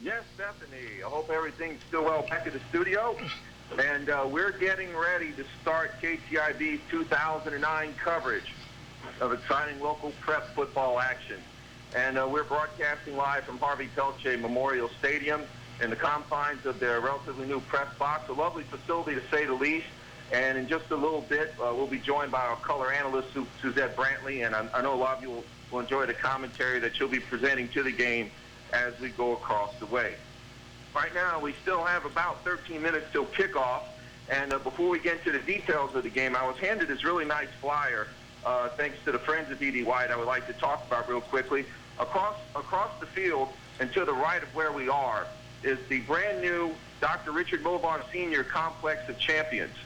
Yes, Stephanie. I hope everything's still well back at the studio. And we're getting ready to start KTIB's 2009 coverage of exciting local prep football action. And we're broadcasting live from Vandebilt Memorial Stadium in the confines of their relatively new press box, a lovely facility to say the least. And in just a little bit, we'll be joined by our color analyst, Suzette Brantley, and I know a lot of you will enjoy the commentary that she'll be presenting to the game as we go across the way. Right now, we still have about 13 minutes till kickoff, and before we get into the details of the game, I was handed this really nice flyer, thanks to the friends of E.D. White, I would like to talk about real quickly. Across the field and to the right of where we are is the brand new Dr. Richard Movon Sr. Complex of Champions.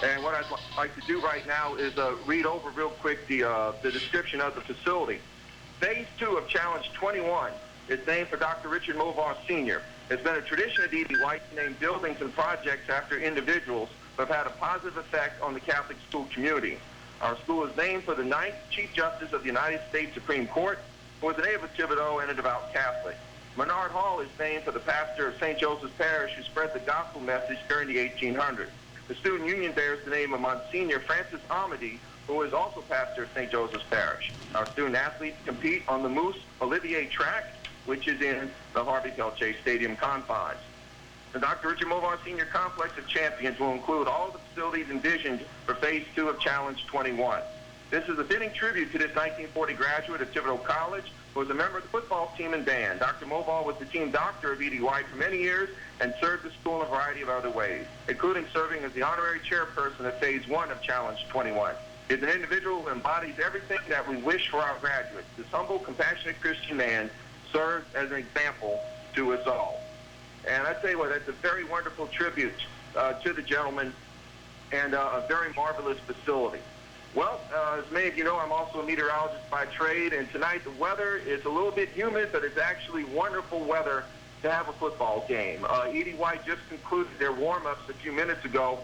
And what I'd like to do right now is read over real quick the description of the facility. Phase 2 of Challenge 21 is named for Dr. Richard Movon Sr. It's been a tradition at E.D. White to name buildings and projects after individuals who have had a positive effect on the Catholic school community. Our school is named for the 9th Chief Justice of the United States Supreme Court, who was a native of Thibodeau and a devout Catholic. Menard Hall is named for the pastor of St. Joseph's Parish who spread the gospel message during the 1800s. The Student Union bears the name of Monsignor Francis Amedy, who is also pastor of St. Joseph's Parish. Our student athletes compete on the Moose Olivier track, which is in the Vandebilt Stadium confines. The Dr. Richard Movon Sr. Complex of Champions will include all of the facilities envisioned for Phase 2 of Challenge 21. This is a fitting tribute to this 1940 graduate of Thibodeau College who was a member of the football team and band. Dr. Movon was the team doctor of E.D. White for many years and served the school in a variety of other ways, including serving as the honorary chairperson of Phase 1 of Challenge 21. He is an individual who embodies everything that we wish for our graduates. This humble, compassionate Christian man serves as an example to us all. And I tell you what, that's a very wonderful tribute to the gentleman and a very marvelous facility. Well, as many of you know, I'm also a meteorologist by trade, and tonight the weather is a little bit humid, but it's actually wonderful weather to have a football game. E.D. White just concluded their warm-ups a few minutes ago,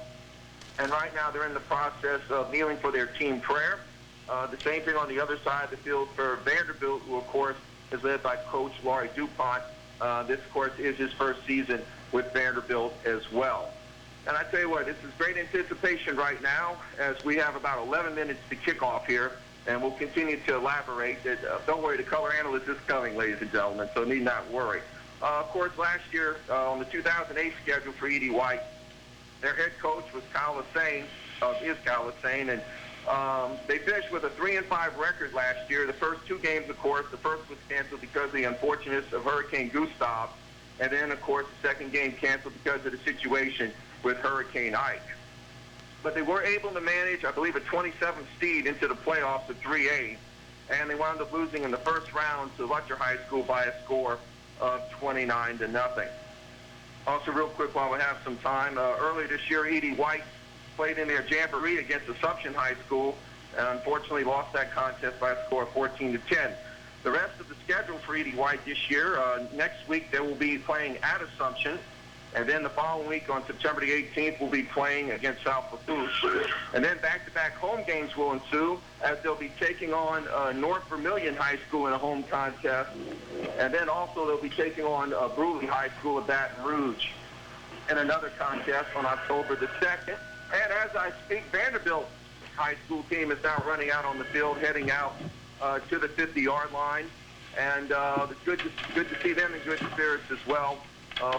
and right now they're in the process of kneeling for their team prayer. The same thing on the other side of the field for Vanderbilt, who, of course, is led by Coach Laurie DuPont. This, of course, is his first season with Vanderbilt as well. And I tell you what, this is great anticipation right now as we have about 11 minutes to kick off here, and we'll continue to elaborate. Don't worry, the color analyst is coming, ladies and gentlemen, so need not worry. Of course, last year on the 2008 schedule for E.D. White, their head coach was Kyle Lassane, and they finished with a 3-5 record last year. The first 2 games, of course, the first was canceled because of the unfortunateness of Hurricane Gustav, and then, of course, the second game canceled because of the situation with Hurricane Ike. But they were able to manage, I believe, a 27th seed into the playoffs of 3A, and they wound up losing in the first round to Lutcher High School by a score of 29-0. Also, real quick while we have some time, earlier this year, E.D. White played in their jamboree against Assumption High School and unfortunately lost that contest by a score of 14-10. The rest of the schedule for E.D. White this year, next week they will be playing at Assumption, and then the following week on September the 18th we'll be playing against South Lafourche. And then back-to-back home games will ensue as they'll be taking on North Vermilion High School in a home contest, and then also they'll be taking on Bruley High School of Baton Rouge in another contest on October the 2nd. And as I speak, Vanderbilt High School team is now running out on the field, heading out to the 50-yard line. And it's good to see them in good spirits as well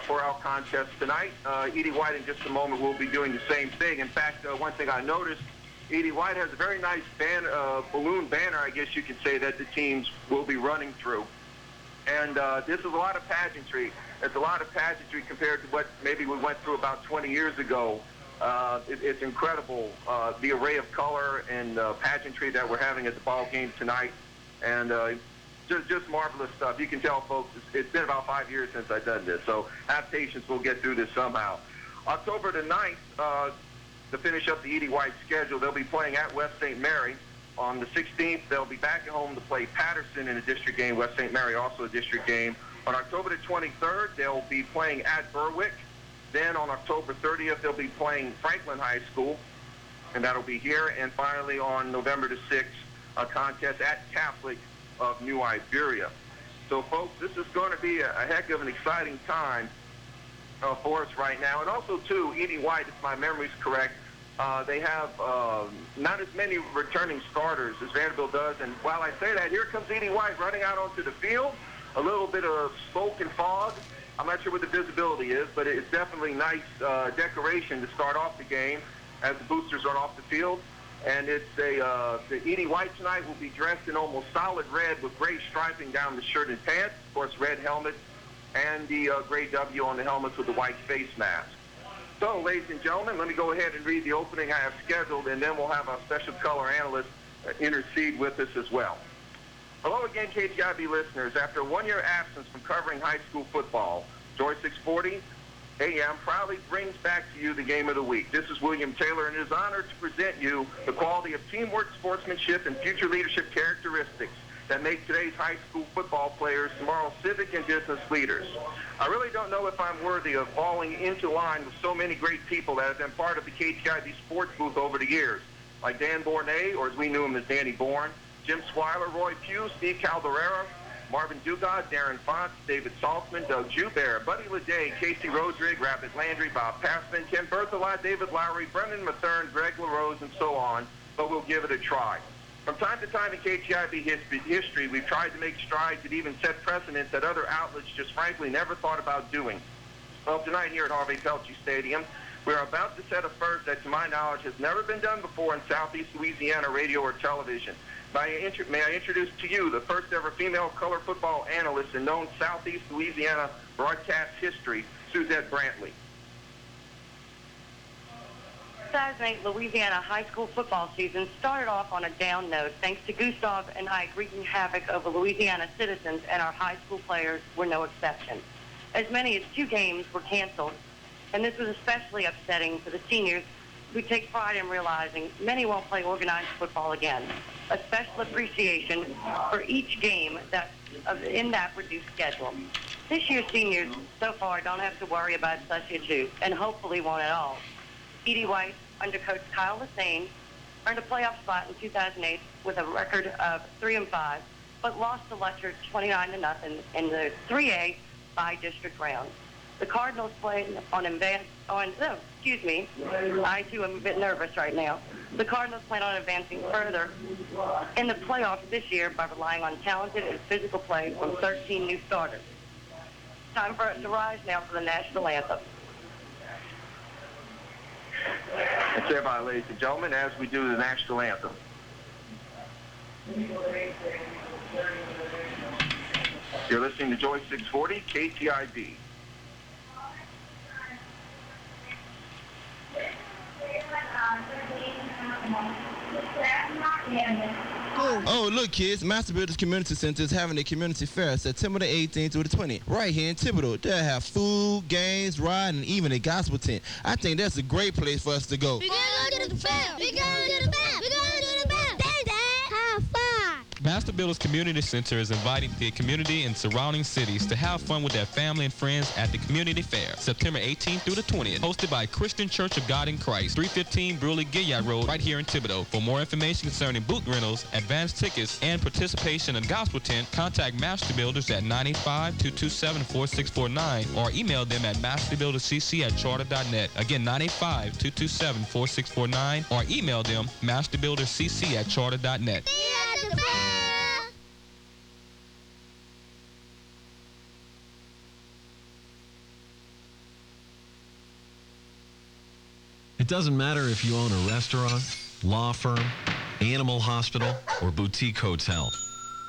for our contest tonight. E.D. White in just a moment will be doing the same thing. In fact, one thing I noticed, E.D. White has a very nice balloon banner, I guess you could say, that the teams will be running through. And this is a lot of pageantry. It's a lot of pageantry compared to what maybe we went through about 20 years ago. It's incredible, the array of color and pageantry that we're having at the ball game tonight, and just marvelous stuff. You can tell, folks, it's been about 5 years since I've done this, so have patience, we'll get through this somehow. October the 9th, to finish up the E.D. White schedule, they'll be playing at West St. Mary. On the 16th, they'll be back at home to play Patterson in a district game, West St. Mary also a district game. On October the 23rd, they'll be playing at Berwick. Then on October 30th, they'll be playing Franklin High School, and that'll be here. And finally, on November the 6th, a contest at Catholic of New Iberia. So, folks, this is going to be a heck of an exciting time for us right now. And also, too, Edie White, if my memory's correct, they have not as many returning starters as Vanderbilt does. And while I say that, here comes Edie White running out onto the field. A little bit of smoke and fog. I'm not sure what the visibility is, but it's definitely nice decoration to start off the game as the boosters run off the field. And it's the Edie White tonight will be dressed in almost solid red with gray striping down the shirt and pants, of course, red helmet, and the gray W on the helmets with the white face mask. So, ladies and gentlemen, let me go ahead and read the opening I have scheduled, and then we'll have our special color analyst intercede with us as well. Hello again, KTIB listeners. After a one-year absence from covering high school football, Joy 640 AM proudly brings back to you the game of the week. This is William Taylor, and it is an honor to present you the quality of teamwork, sportsmanship, and future leadership characteristics that make today's high school football players tomorrow's civic and business leaders. I really don't know if I'm worthy of falling into line with so many great people that have been part of the KTIB sports booth over the years, like Dan Bournet, or as we knew him as Danny Bourne, Jim Swiler, Roy Pugh, Steve Calderera, Marvin Dugard, Darren Fox, David Saltzman, Doug Joubert, Buddy Leday, Casey Rodrigue, Rabbit Landry, Bob Passman, Ken Berthelot, David Lowry, Brendan Mathern, Greg LaRose, and so on, but we'll give it a try. From time to time in KTIB history, we've tried to make strides that even set precedents that other outlets just frankly never thought about doing. Well, tonight here at Harvey Pelche Stadium, we are about to set a first that, to my knowledge, has never been done before in Southeast Louisiana radio or television. May I introduce to you the first ever female color football analyst in known Southeast Louisiana broadcast history, Suzette Brantley. 2008 Louisiana high school football season started off on a down note thanks to Gustav and I wreaking havoc over Louisiana citizens, and our high school players were no exception. As many as 2 games were canceled, and this was especially upsetting for the seniors who take pride in realizing many won't play organized football again. A special appreciation for each game in that reduced schedule. This year's seniors so far don't have to worry about such issues, and hopefully won't at all. Edie White, under Coach Kyle Lassane, earned a playoff spot in 2008 with a record of 3-5, but lost to Letcher 29-0 in the 3A by-district round. The Cardinals played I too am a bit nervous right now. The Cardinals plan on advancing further in the playoffs this year by relying on talented and physical play from 13 new starters. Time for us to rise now for the national anthem. And stand by, ladies and gentlemen, as we do the national anthem. You're listening to Joy 640, KTIB. Oh, look, kids, Master Builders Community Center is having a community fair September the 18th through the 20th, right here in Thibodeau. They'll have food, games, ride, and even a gospel tent. I think that's a great place for us to go. We're gonna go to the fair. We're going to the fair. We're going to the fair. Dad, have fun. Master Builders Community Center is inviting the community and surrounding cities to have fun with their family and friends at the Community Fair, September 18th through the 20th, hosted by Christian Church of God in Christ, 315 Bruley-Gilliard Road, right here in Thibodeau. For more information concerning booth rentals, advance tickets, and participation in the gospel tent, contact Master Builders at 985-227-4649 or email them at masterbuilderscc@charter.net. Again, 985-227-4649 or email them masterbuilderscc@charter.net. It doesn't matter if you own a restaurant, law firm, animal hospital, or boutique hotel.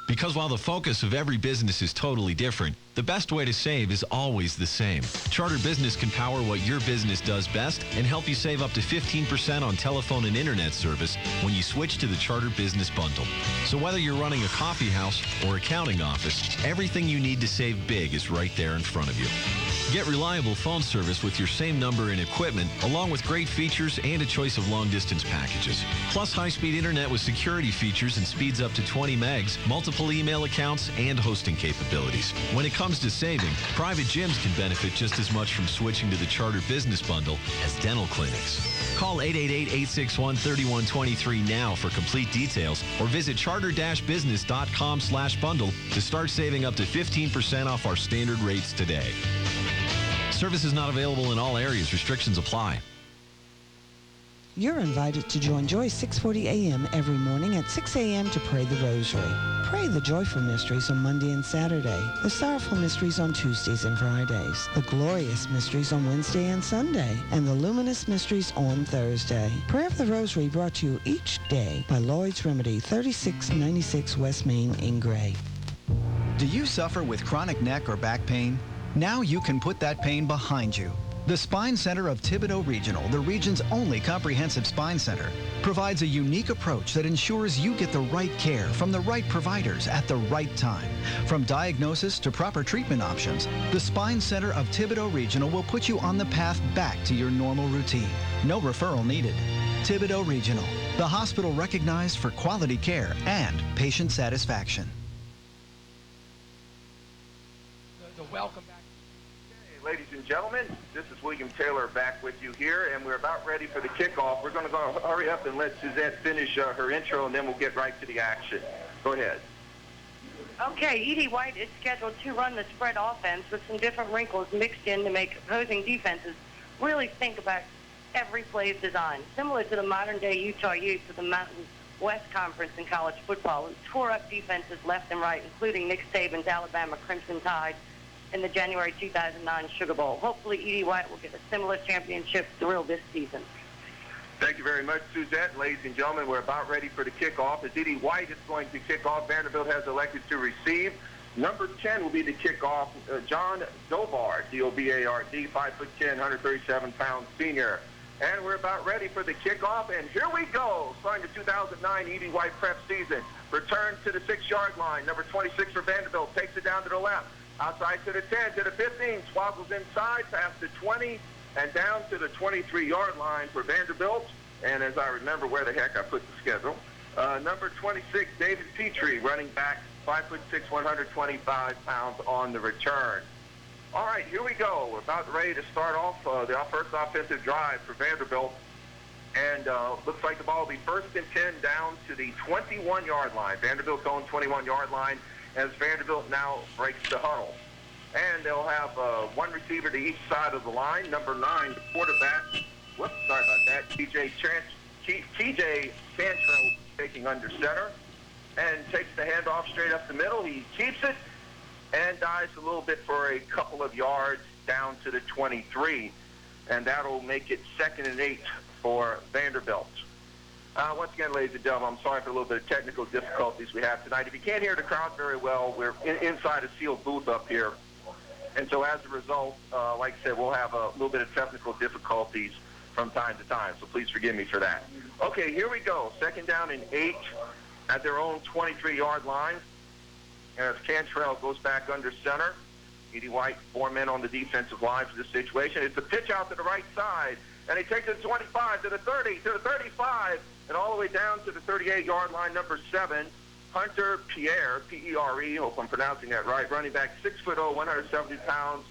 Because while the focus of every business is totally different, the best way to save is always the same. Charter Business can power what your business does best and help you save up to 15% on telephone and internet service when you switch to the Charter Business Bundle. So whether you're running a coffee house or accounting office, everything you need to save big is right there in front of you. Get reliable phone service with your same number and equipment, along with great features and a choice of long-distance packages. Plus high-speed internet with security features and speeds up to 20 megs, multiple email accounts, and hosting capabilities. When it comes to saving, private gyms can benefit just as much from switching to the Charter Business Bundle as dental clinics. Call 888-861-3123 now for complete details, or visit charter-business.com/bundle to start saving up to 15% off our standard rates today. Service is not available in all areas. Restrictions apply. You're invited to join Joy 640 AM every morning at 6 a.m. to pray the Rosary. Pray the joyful mysteries on Monday and Saturday, the sorrowful mysteries on Tuesdays and Fridays, the glorious mysteries on Wednesday and Sunday, and the luminous mysteries on Thursday. Prayer of the Rosary brought to you each day by Lloyd's Remedy, 3696 West Main in Gray. Do you suffer with chronic neck or back pain? Now you can put that pain behind you. The Spine Center of Thibodaux Regional, the region's only comprehensive spine center, provides a unique approach that ensures you get the right care from the right providers at the right time. From diagnosis to proper treatment options, the Spine Center of Thibodaux Regional will put you on the path back to your normal routine. No referral needed. Thibodaux Regional, the hospital recognized for quality care and patient satisfaction. Welcome back. Ladies and gentlemen, this is William Taylor back with you here, and we're about ready for the kickoff. We're going to go hurry up and let Suzette finish her intro, and then we'll get right to the action. Go ahead. Okay, Edie White is scheduled to run the spread offense with some different wrinkles mixed in to make opposing defenses really think about every play's design. Similar to the modern-day Utah Utes of the Mountain West Conference in college football, who tore up defenses left and right, including Nick Saban's Alabama Crimson Tide in the January 2009 Sugar Bowl. Hopefully, Edie White will get a similar championship thrill this season. Thank you very much, Suzette. Ladies and gentlemen, we're about ready for the kickoff. As Edie White is going to kick off, Vanderbilt has elected to receive. Number 10 will be the kickoff, John Dobard, D-O-B-A-R-D, 5'10", 137-pound senior. And we're about ready for the kickoff, and here we go. Starting the 2009 Edie White prep season. Return to the 6-yard line. Number 26 for Vanderbilt takes it down to the left. Outside to the 10, to the 15, swaggles inside, past the 20, and down to the 23-yard line for Vanderbilt. And as I remember where the heck I put the schedule, number 26, David Petrie, running back, 5'6", 125 pounds on the return. All right, here we go. We're about ready to start off the first offensive drive for Vanderbilt. And looks like the ball will be 1st and 10 down to the 21-yard line. Vanderbilt's own 21-yard line, as Vanderbilt now breaks the huddle. And they'll have one receiver to each side of the line. Number 9, the quarterback. Whoops, sorry about that. TJ Cantrell taking under center and takes the handoff straight up the middle. He keeps it and dives a little bit for a couple of yards down to the 23. And that'll make it 2nd and 8 for Vanderbilt. Once again, ladies and gentlemen, I'm sorry for a little bit of technical difficulties we have tonight. If you can't hear the crowd very well, we're inside a sealed booth up here. And so as a result, like I said, we'll have a little bit of technical difficulties from time to time. So please forgive me for that. Okay, here we go. 2nd down and 8 at their own 23-yard line. As Cantrell goes back under center. Edie White, 4 men on the defensive line for this situation. It's a pitch out to the right side. And he takes it to 25, to the 30, to the 35, and all the way down to the 38-yard line, number 7, Hunter Pierre, P-E-R-E, hope I'm pronouncing that right, running back, 6'0", 170 pounds,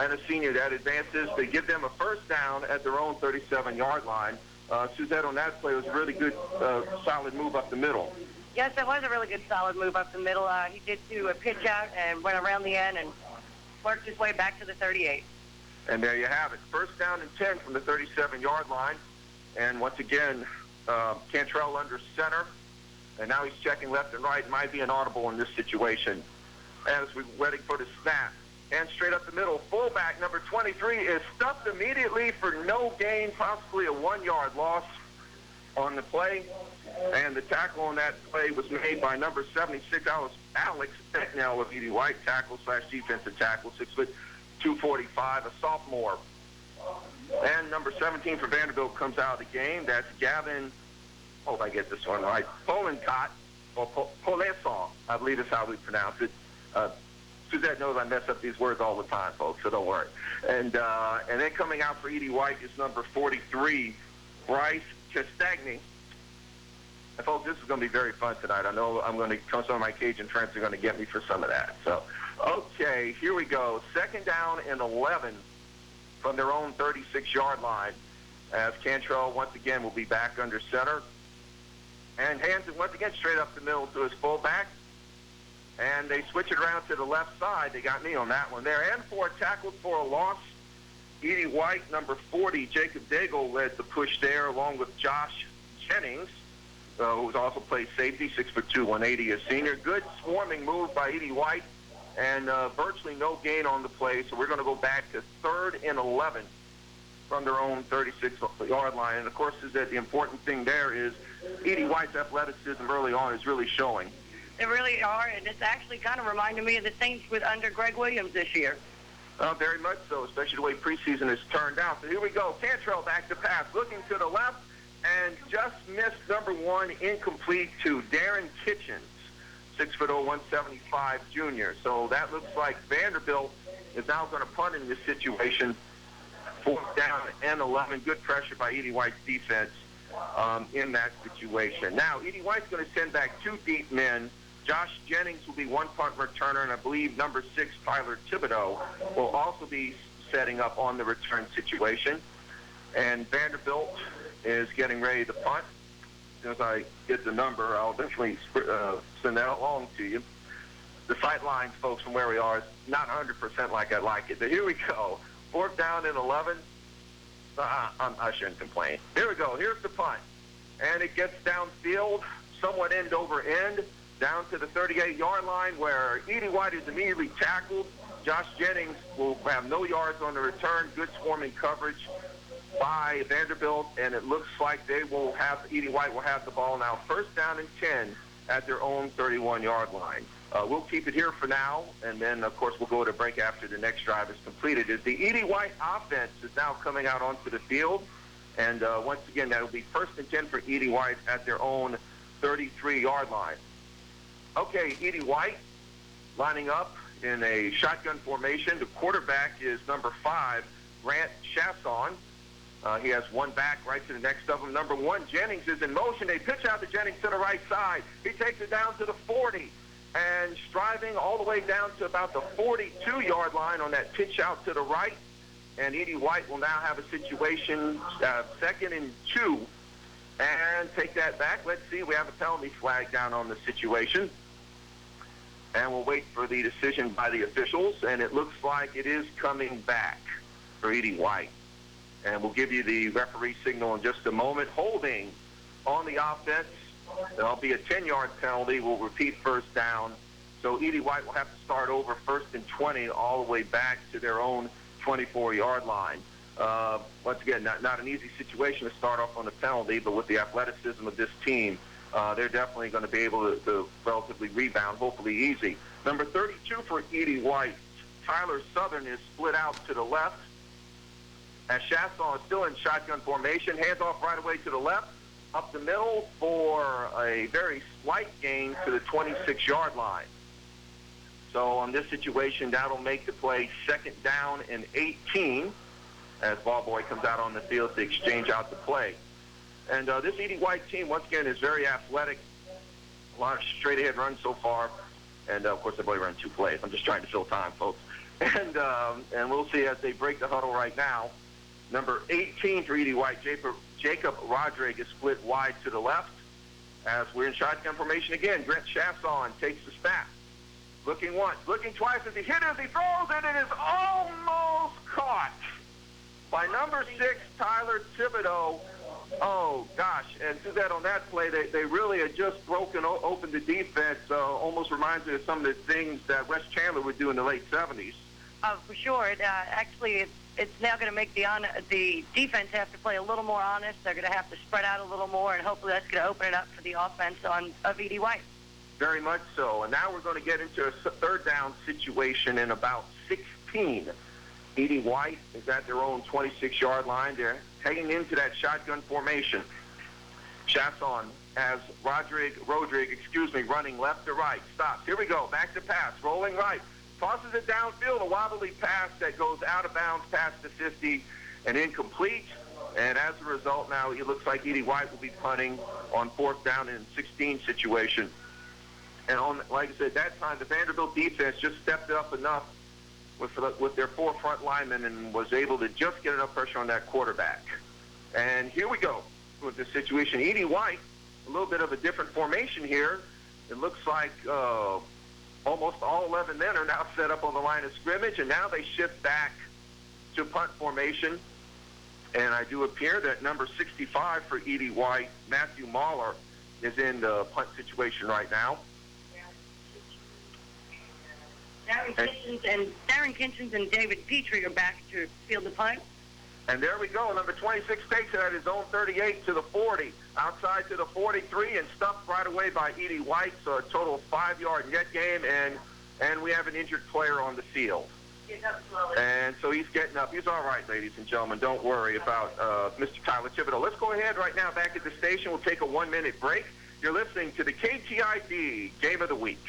and a senior that advances. They give them a first down at their own 37-yard line. Suzette, on that play, was a really good, solid move up the middle. Yes, it was a really good, solid move up the middle. He did do a pitch out and went around the end and worked his way back to the 38. And there you have it. 1st down and 10 from the 37-yard line. And once again, Cantrell under center. And now he's checking left and right. Might be an audible in this situation. As we're waiting for the snap. And straight up the middle, fullback number 23 is stuffed immediately for no gain, possibly a 1-yard loss on the play. And the tackle on that play was made by number 76, Alex Becknell of Edie White, tackle/defensive tackle, 6'2", 245, a sophomore. And number 17 for Vanderbilt comes out of the game. That's Gavin, hope I get this one right, Polencott, or Poleson, I believe is how we pronounce it. Suzette knows I mess up these words all the time, folks, so don't worry. And then coming out for Edie White is number 43, Bryce Castagny. And folks, this is going to be very fun tonight. I know some of my Cajun friends are going to get me for some of that. So, okay, here we go. Second down and 11 from their own 36-yard line, as Cantrell once again will be back under center. And hands it once again straight up the middle to his fullback. And they switch it around to the left side. They got me on that one there. And for a tackle for a loss, Edie White, number 40, Jacob Daigle led the push there, along with Josh Jennings, who's also played safety, 6'2", 180, a senior. Good swarming move by Edie White, and virtually no gain on the play. So we're going to go back to 3rd and 11 from their own 36-yard line. And, of course, is that the important thing there is Edie White's athleticism early on is really showing. They really are, and it's actually kind of reminded me of the Saints with under Greg Williams this year. Very much so, especially the way preseason has turned out. So here we go. Cantrell back to pass, looking to the left, and just missed number 1, incomplete to Darren Kitchens, 6'0", 175 junior. So that looks like Vanderbilt is now going to punt in this situation. 4th down and 11. Good pressure by Edie White's defense in that situation. Now, Edie White's going to send back 2 deep men. Josh Jennings will be 1 punt returner, and I believe number 6, Tyler Thibodeau, will also be setting up on the return situation. And Vanderbilt is getting ready to punt. As soon as I get the number, I'll definitely send that along to you. The sight lines, folks, from where we are is not 100% like I like it. But here we go. 4th down and 11. I shouldn't complain. Here we go. Here's the punt. And it gets downfield, somewhat end over end, down to the 38-yard line, where Edie White is immediately tackled. Josh Jennings will have no yards on the return. Good swarming coverage by Vanderbilt, and it looks like Edie White will have the ball now. 1st down and 10 at their own 31-yard line. We'll keep it here for now, and then, of course, we'll go to break after the next drive is completed. As the Edie White offense is now coming out onto the field, and once again, that will be 1st and 10 for Edie White at their own 33-yard line. Okay, Edie White lining up in a shotgun formation. The quarterback is number 5, Grant Chasson. He has 1 back right to the next of him. Number 1, Jennings is in motion. They pitch out to Jennings to the right side. He takes it down to the 40 and striving all the way down to about the 42-yard line on that pitch out to the right. And Edie White will now have a situation, 2nd and 2, and take that back. Let's see. We have a penalty flag down on the situation. And we'll wait for the decision by the officials. And it looks like it is coming back for Edie White. And we'll give you the referee signal in just a moment. Holding on the offense. There'll be a 10-yard penalty. We'll repeat 1st down. So Edie White will have to start over 1st and 20 all the way back to their own 24-yard line. Once again, not an easy situation to start off on the penalty, but with the athleticism of this team, they're definitely going to be able to relatively rebound, hopefully easy. Number 32 for Edie White, Tyler Southern, is split out to the left. As Chasson is still in shotgun formation, hands off right away to the left, up the middle for a very slight gain to the 26-yard line. So on this situation, that'll make the play 2nd down and 18 as ball boy comes out on the field to exchange out the play. And this Edie White team, once again, is very athletic. A lot of straight-ahead runs so far. And, of course, they've only run 2 plays. I'm just trying to fill time, folks. And we'll see as they break the huddle right now. Number 18 for Edie White, Jacob Rodriguez, is split wide to the left. As we're in shotgun formation again, Grant Chasson takes the snap. Looking once, looking twice as he hit it, as he throws it, and is almost caught by number 6, Tyler Thibodeau. Oh, gosh. And to that on that play, they really had just broken open the defense. Almost reminds me of some of the things that Wes Chandler would do in the late 70s. For sure. It's now going to make the defense have to play a little more honest. They're going to have to spread out a little more, and hopefully that's going to open it up for the offense of Edie White. Very much so. And now we're going to get into a 3rd down situation in about 16. Edie White is at their own 26-yard line. They're heading into that shotgun formation. Chasson has Rodriguez, running left to right. Stops. Here we go. Back to pass. Rolling right. tosses it downfield, a wobbly pass that goes out of bounds past the 50 and incomplete. And as a result, now it looks like Edie White will be punting on 4th down and 16 situation. And like I said, that time the Vanderbilt defense just stepped up enough with their 4 front linemen and was able to just get enough pressure on that quarterback. And here we go with the situation. Edie White, a little bit of a different formation here. It looks like almost all 11 men are now set up on the line of scrimmage, and now they shift back to punt formation. And I do appear that number 65 for Edie White, Matthew Mahler, is in the punt situation right now. Darren Kitchens and David Petrie are back to field the punt. And there we go. Number 26 takes it at his own 38 to the 40, outside to the 43, and stuffed right away by Edie White. So a total of 5-yard net gain, and we have an injured player on the field. And so he's getting up. He's all right, ladies and gentlemen. Don't worry about Mr. Tyler Thibodeau. Let's go ahead right now back at the station. We'll take a 1-minute break. You're listening to the KTIB Game of the Week.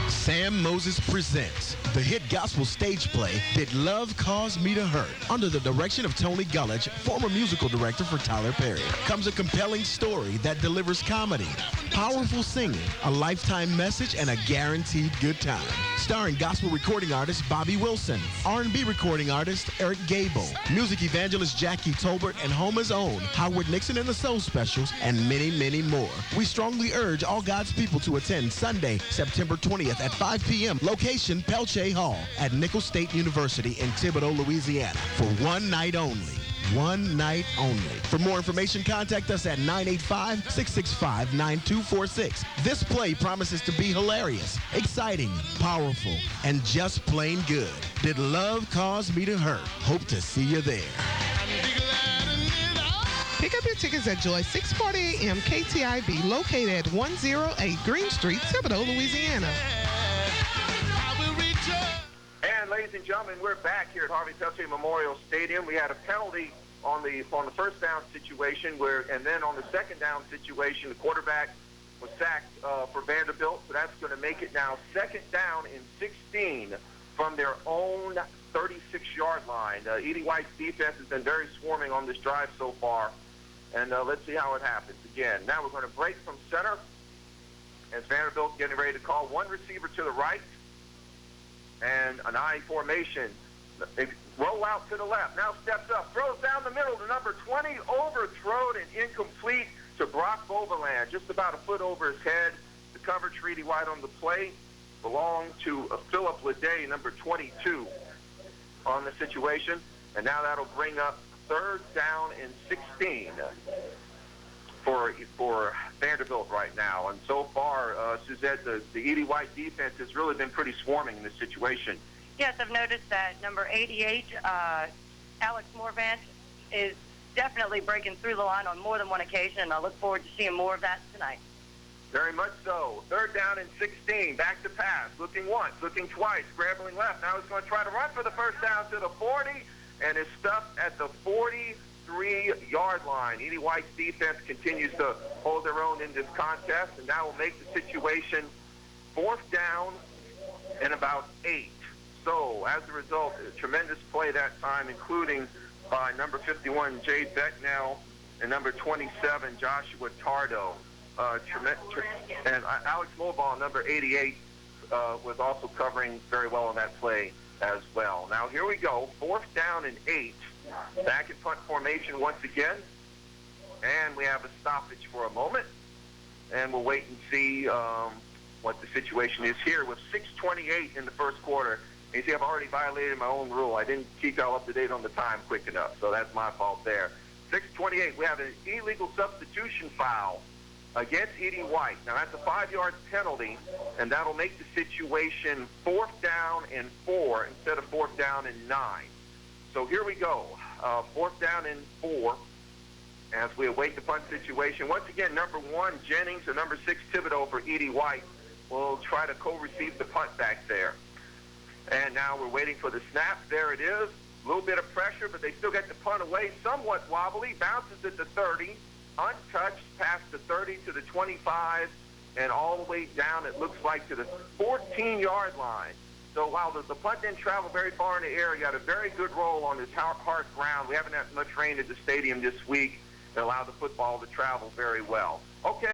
Sam Moses presents the hit gospel stage play, Did Love Cause Me to Hurt? Under the direction of Tony Gullidge, former musical director for Tyler Perry, comes a compelling story that delivers comedy, powerful singing, a lifetime message, and a guaranteed good time. Starring gospel recording artist Bobby Wilson, R&B recording artist Eric Gable, music evangelist Jackie Tolbert, and Homer's own Howard Nixon and the Soul Specials, and many, many more. We strongly urge all God's people to attend Sunday, September 20th at 5 p.m. Location, Pelche Hall at Nicholls State University in Thibodaux, Louisiana, for one night only. One night only. For more information, contact us at 985-665-9246. This play promises to be hilarious, exciting, powerful, and just plain good. Did Love Cause Me to Hurt? Hope to see you there. Pick up your tickets at Joy 6:40 a.m. KTIB, located at 108 Green Street, Thibodaux, Louisiana. And ladies and gentlemen, we're back here at Harvey Pelche Memorial Stadium. We had a penalty on the first down situation, and then on the second down situation, the quarterback was sacked for Vanderbilt. So that's going to make it now 2nd down and 16 from their own 36-yard line. Edie White's defense has been very swarming on this drive so far, and let's see how it happens. Again, now we're going to break from center as Vanderbilt getting ready to call one receiver to the right and an I formation. They roll out to the left, now steps up, throws down the middle to number 20, overthrown and incomplete to Brock Boverland, just about a foot over his head. The coverage for Edie White on the play belonged to Philip Leday, number 22, on the situation. And now that'll bring up 3rd down and 16 for Vanderbilt right now. And so far, Suzette, the Edie White defense has really been pretty swarming in this situation. Yes, I've noticed that number 88, Alex Morvant, is definitely breaking through the line on more than one occasion, and I look forward to seeing more of that tonight. Very much so. 3rd down and 16. Back to pass. Looking once, looking twice, scrambling left. Now he's going to try to run for the 1st down to the 40, and is stuffed at the 43-yard line. Edie White's defense continues to hold their own in this contest, and that will make the situation 4th down and about 8. So, as a result, a tremendous play that time, including by number 51, Jay Becknell, and number 27, Joshua Tardo. And Alex Mulball, number 88, was also covering very well on that play as well. Now, here we go. 4th down and 8. Back in punt formation once again. And we have a stoppage for a moment. And we'll wait and see what the situation is here with 6:28 in the first quarter. You see, I've already violated my own rule. I didn't keep y'all up to date on the time quick enough, so that's my fault there. 6:28, we have an illegal substitution foul against Edie White. Now, that's a 5-yard penalty, and that'll make the situation 4th down and 4 instead of 4th down and 9. So here we go, 4th down and 4 as we await the punt situation. Once again, number 1, Jennings, and number 6, Thibodeau for Edie White will try to co-receive the punt back there. And now we're waiting for the snap. There it is. A little bit of pressure, but they still get the punt away. Somewhat wobbly. Bounces at the 30. untouched past the 30 to the 25 and all the way down, it looks like, to the 14-yard line. So while the punt didn't travel very far in the air, he got a very good roll on his hard ground. We haven't had much rain at the stadium this week that allowed the football to travel very well. Okay,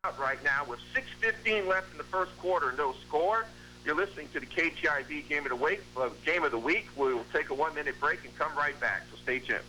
out right now with 6:15 left in the first quarter, no score. You're listening to the KTIB Game of the Week. We will take a 1-minute break and come right back, so stay tuned.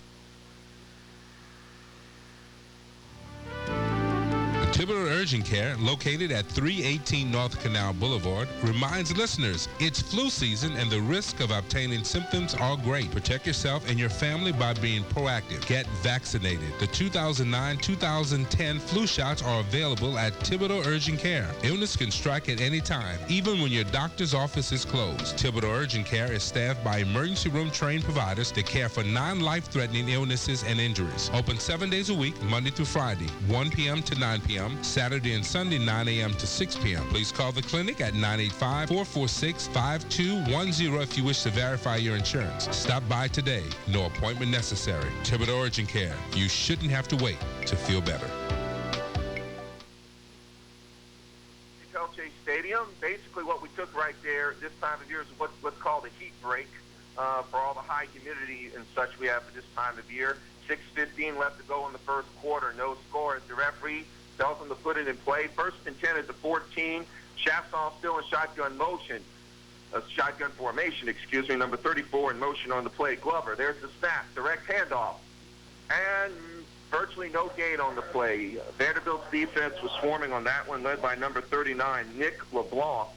Thibodeau Urgent Care, located at 318 North Canal Boulevard, reminds listeners it's flu season and the risk of obtaining symptoms are great. Protect yourself and your family by being proactive. Get vaccinated. The 2009-2010 flu shots are available at Thibodeau Urgent Care. Illness can strike at any time, even when your doctor's office is closed. Thibodeau Urgent Care is staffed by emergency room trained providers that care for non-life-threatening illnesses and injuries. Open 7 days a week, Monday through Friday, 1 p.m. to 9 p.m. Saturday and Sunday, 9 a.m. to 6 p.m. Please call the clinic at 985-446-5210 if you wish to verify your insurance. Stop by today. No appointment necessary. Thibodeau Urgent Care. You shouldn't have to wait to feel better. Chase Stadium. Basically what we took right there this time of year is what's called a heat break for all the high humidity and such we have for this time of year. 6:15 left to go in the first quarter. No score. The referee tells them to put it in play. First and 10 at the 14. Shaftsall still in shotgun formation, number 34 in motion on the play. Glover, there's the snap, direct handoff. And virtually no gain on the play. Vanderbilt's defense was swarming on that one, led by number 39, Nick LeBlanc.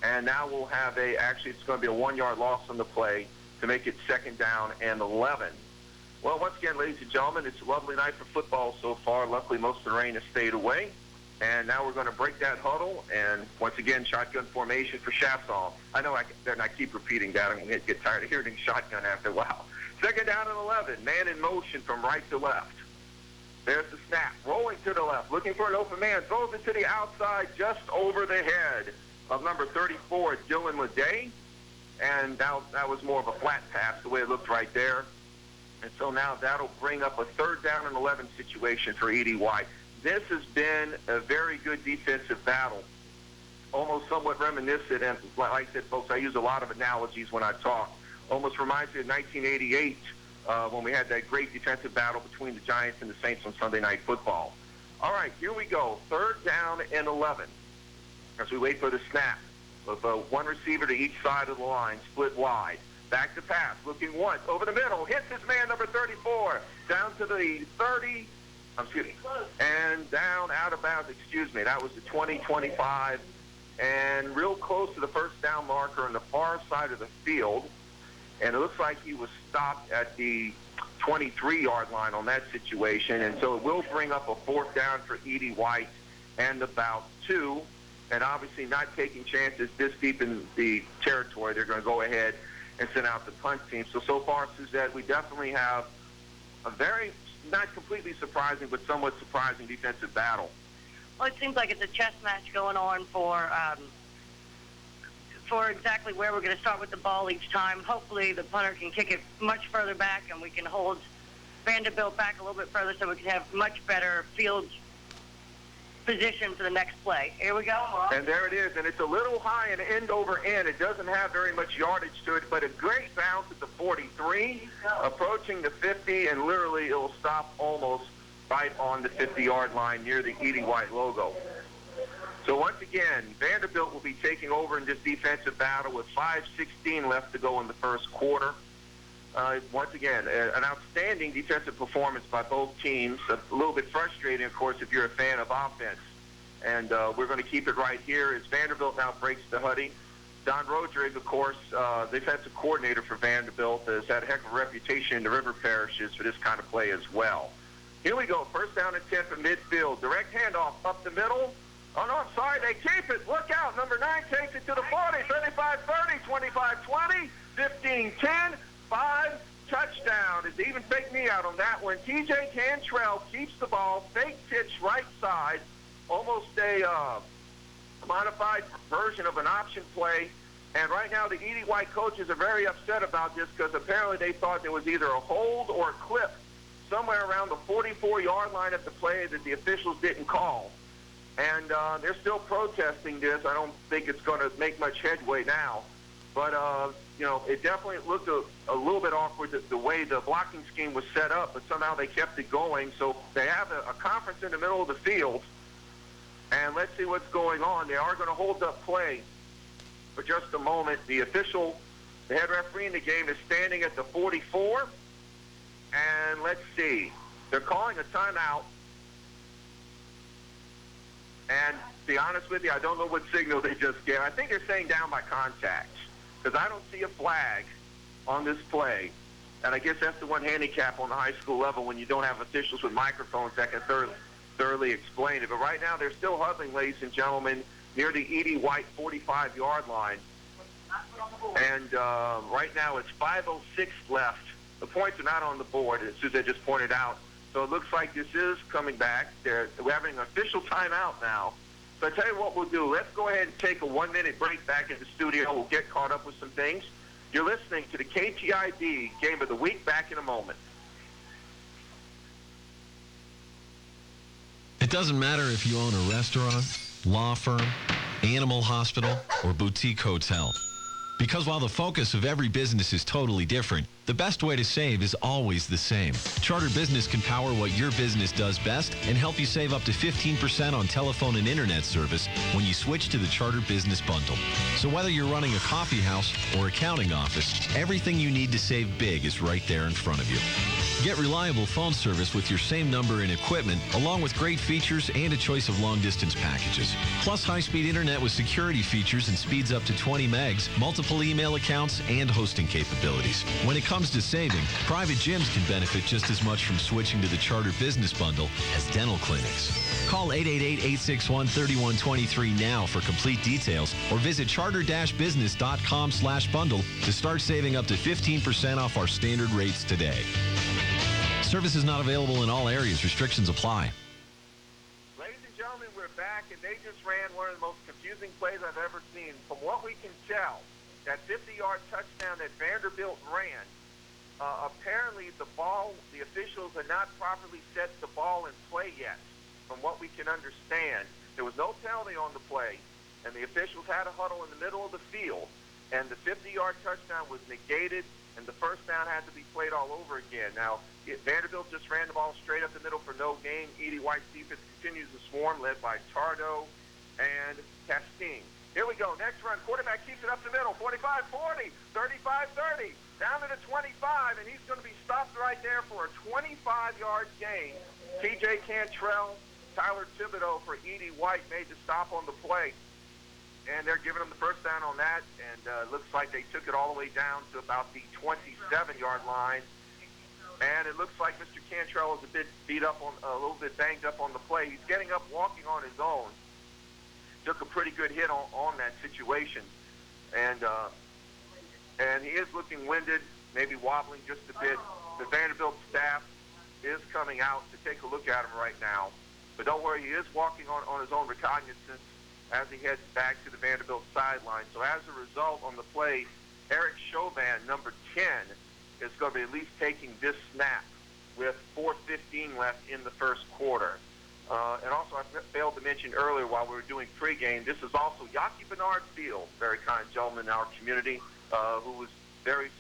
And now we'll have it's going to be a 1-yard loss on the play to make it 2nd down and 11. Well, once again, ladies and gentlemen, it's a lovely night for football so far. Luckily, most of the rain has stayed away. And now we're going to break that huddle. And once again, shotgun formation for Shaftsall. I know I keep repeating that. I'm going to get tired of hearing shotgun after a while. 2nd down and 11. Man in motion from right to left. There's the snap. Rolling to the left. Looking for an open man. Throws it to the outside just over the head of number 34, Dylan Leday. And now that was more of a flat pass the way it looked right there. And so now that'll bring up a 3rd down and 11 situation for E.D. White. This has been a very good defensive battle, almost somewhat reminiscent. And like I said, folks, I use a lot of analogies when I talk. Almost reminds me of 1988 when we had that great defensive battle between the Giants and the Saints on Sunday Night Football. All right, here we go. 3rd down and 11 as we wait for the snap with one receiver to each side of the line, split wide. Back to pass, looking once, over the middle, hits his man, number 34, down to the 30, and down out of bounds, that was the 20-25, and real close to the 1st down marker on the far side of the field, and it looks like he was stopped at the 23-yard line on that situation, and so it will bring up a 4th down for E.D. White and about 2, and obviously not taking chances this deep in the territory. They're going to go ahead and send out the punt team. So far, Suzette, we definitely have a very, not completely surprising, but somewhat surprising defensive battle. Well, it seems like it's a chess match going on for exactly where we're going to start with the ball each time. Hopefully the punter can kick it much further back and we can hold Vandebilt back a little bit further so we can have much better field position for the next play. Here we go. And there it is, and it's a little high and end over end. It doesn't have very much yardage to it, but a great bounce at the 43, approaching the 50, and literally it will stop almost right on the 50-yard line near the E.D. White logo. So once again, Vanderbilt will be taking over in this defensive battle with 5:16 left to go in the first quarter. Once again, an outstanding defensive performance by both teams. A little bit frustrating, of course, if you're a fan of offense. And we're going to keep it right here as Vanderbilt now breaks the hoodie. Don Rodrigue, of course, defensive coordinator for Vanderbilt, has had a heck of a reputation in the river parishes for this kind of play as well. Here we go. 1st down and 10 from midfield. Direct handoff up the middle. Oh, no, I'm sorry. They keep it. Look out. Number 9 takes it to the 40, 35-30, 25-20, 15-10. 5, touchdown. Is even fake me out on that one. TJ Cantrell keeps the ball, fake pitch right side, almost a modified version of an option play. And right now the E.D. White coaches are very upset about this because apparently they thought there was either a hold or a clip somewhere around the 44-yard line at the play that the officials didn't call. And they're still protesting this. I don't think it's going to make much headway now. But, it definitely looked a little bit awkward the way the blocking scheme was set up, but somehow they kept it going. So they have a conference in the middle of the field, and let's see what's going on. They are going to hold up play for just a moment. The head referee in the game is standing at the 44, and let's see. They're calling a timeout. And to be honest with you, I don't know what signal they just gave. I think they're saying down by contact, because I don't see a flag on this play. And I guess that's the one handicap on the high school level when you don't have officials with microphones that can thoroughly explain it. But right now they're still huddling, ladies and gentlemen, near the Edie White 45-yard line. And right now it's 5:06 left. The points are not on the board, as Suzette just pointed out. So it looks like this is coming back. We're having an official timeout now. So I tell you what we'll do. Let's go ahead and take a 1-minute break back in the studio. We'll get caught up with some things. You're listening to the KTIB Game of the Week. Back in a moment. It doesn't matter if you own a restaurant, law firm, animal hospital, or boutique hotel. Because while the focus of every business is totally different, the best way to save is always the same. Charter Business can power what your business does best and help you save up to 15% on telephone and internet service when you switch to the Charter Business Bundle. So whether you're running a coffee house or accounting office, everything you need to save big is right there in front of you. Get reliable phone service with your same number and equipment, along with great features and a choice of long-distance packages. Plus high-speed internet with security features and speeds up to 20 megs, multiple email accounts, and hosting capabilities. When it comes to saving, private gyms can benefit just as much from switching to the Charter Business Bundle as dental clinics. Call 888-861-3123 now for complete details, or visit charter-business.com/bundle to start saving up to 15% off our standard rates today. Service is not available in all areas. Restrictions apply. Ladies and gentlemen, we're back, and they just ran one of the most confusing plays I've ever seen. From what we can tell, that 50-yard touchdown that Vandebilt ran, apparently the officials had not properly set the ball in play yet. From what we can understand, there was no penalty on the play, and the officials had a huddle in the middle of the field, and the 50-yard touchdown was negated, and the first down had to be played all over again. Now, Vanderbilt just ran the ball straight up the middle for no gain. Edie White's defense continues to swarm, led by Tardo and Castine. Here we go. Next run. Quarterback keeps it up the middle. 45-40, 35-30, down to the 25, and he's going to be stopped right there for a 25-yard gain. T.J. Cantrell, Tyler Thibodeau for Edie White made the stop on the play. And they're giving them the first down on that, and it looks like they took it all the way down to about the 27-yard line. And it looks like Mr. Cantrell is a little bit banged up on the play. He's getting up, walking on his own. Took a pretty good hit on that situation, and he is looking winded, maybe wobbling just a bit. The Vanderbilt staff is coming out to take a look at him right now, but don't worry, he is walking on his own recognizance as he heads back to the Vanderbilt sideline. So as a result, on the play, Eric Chauvin, number 10, is going to be at least taking this snap with 4:15 left in the first quarter. And also, I failed to mention earlier while we were doing pregame, this is also Yaki Bernard Field, very kind gentleman in our community, who was very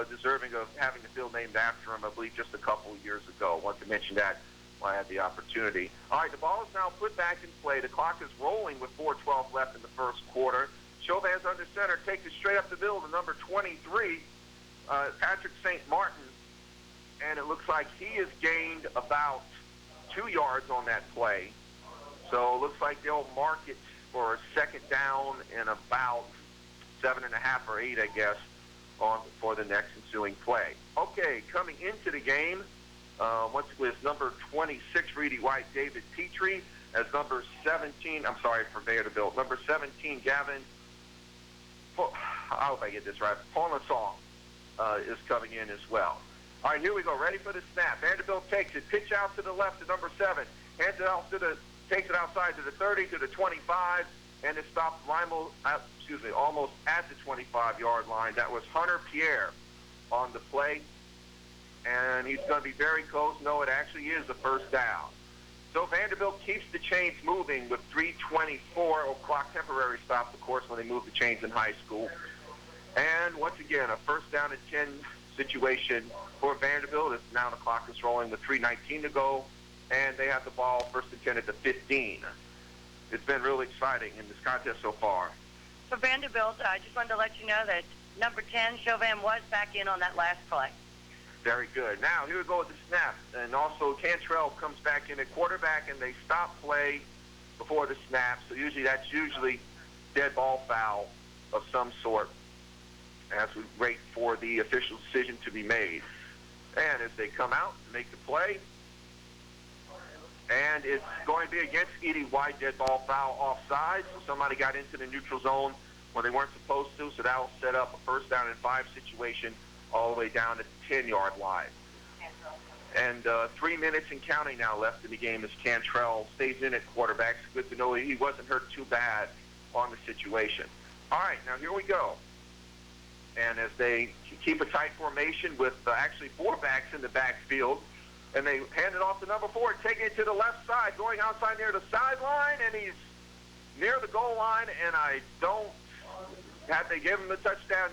deserving of having the field named after him, I believe, just a couple of years ago. I want to mention that when I had the opportunity. All right, the ball is now put back in play. The clock is rolling with 4:12 left in the first quarter. Chauvin's under center, takes it straight up the middle to number 23, Patrick St. Martin, and it looks like he has gained about 2 yards on that play. So it looks like they'll mark it for a second down and about 7.5 or 8, I guess, for the next ensuing play. Okay, coming into the game, once with number 26 for Edie White, David Petrie, as number 17, I'm sorry for Vanderbilt, number 17, Gavin, I hope I get this right, Polnassong is coming in as well. All right, here we go. Ready for the snap. Vanderbilt takes it. Pitch out to the left to number 7. Hands it out takes it outside to the 30, to the 25, and it stops almost at the 25-yard line. That was Hunter Pierre on the play. and he's going to be very close. No, it actually is a first down. So Vanderbilt keeps the chains moving with 3:24 o'clock temporary stops, of course, when they move the chains in high school. And once again, a first down and 10 situation for Vanderbilt. Now the clock is rolling with 3:19 to go, and they have the ball first and 10 at the 15. It's been really exciting in this contest so far. For Vanderbilt, I just wanted to let you know that number 10, Chauvin, was back in on that last play. Very good. Now, here we go with the snap. And also, Cantrell comes back in at quarterback, and they stop play before the snap. So that's deadball foul of some sort as we wait for the official decision to be made. And as they come out and make the play, and it's going to be against Edie White, deadball foul offside. So somebody got into the neutral zone when they weren't supposed to, so that will set up a first down and 5 situation all the way down at the 10-yard line. And 3 minutes and counting now left in the game as Cantrell stays in at quarterback. It's good to know he wasn't hurt too bad on the situation. All right, now here we go. And as they keep a tight formation with actually 4 backs in the backfield, and they hand it off to number 4, taking it to the left side, going outside near the sideline, and he's near the goal line, and they give him the touchdown.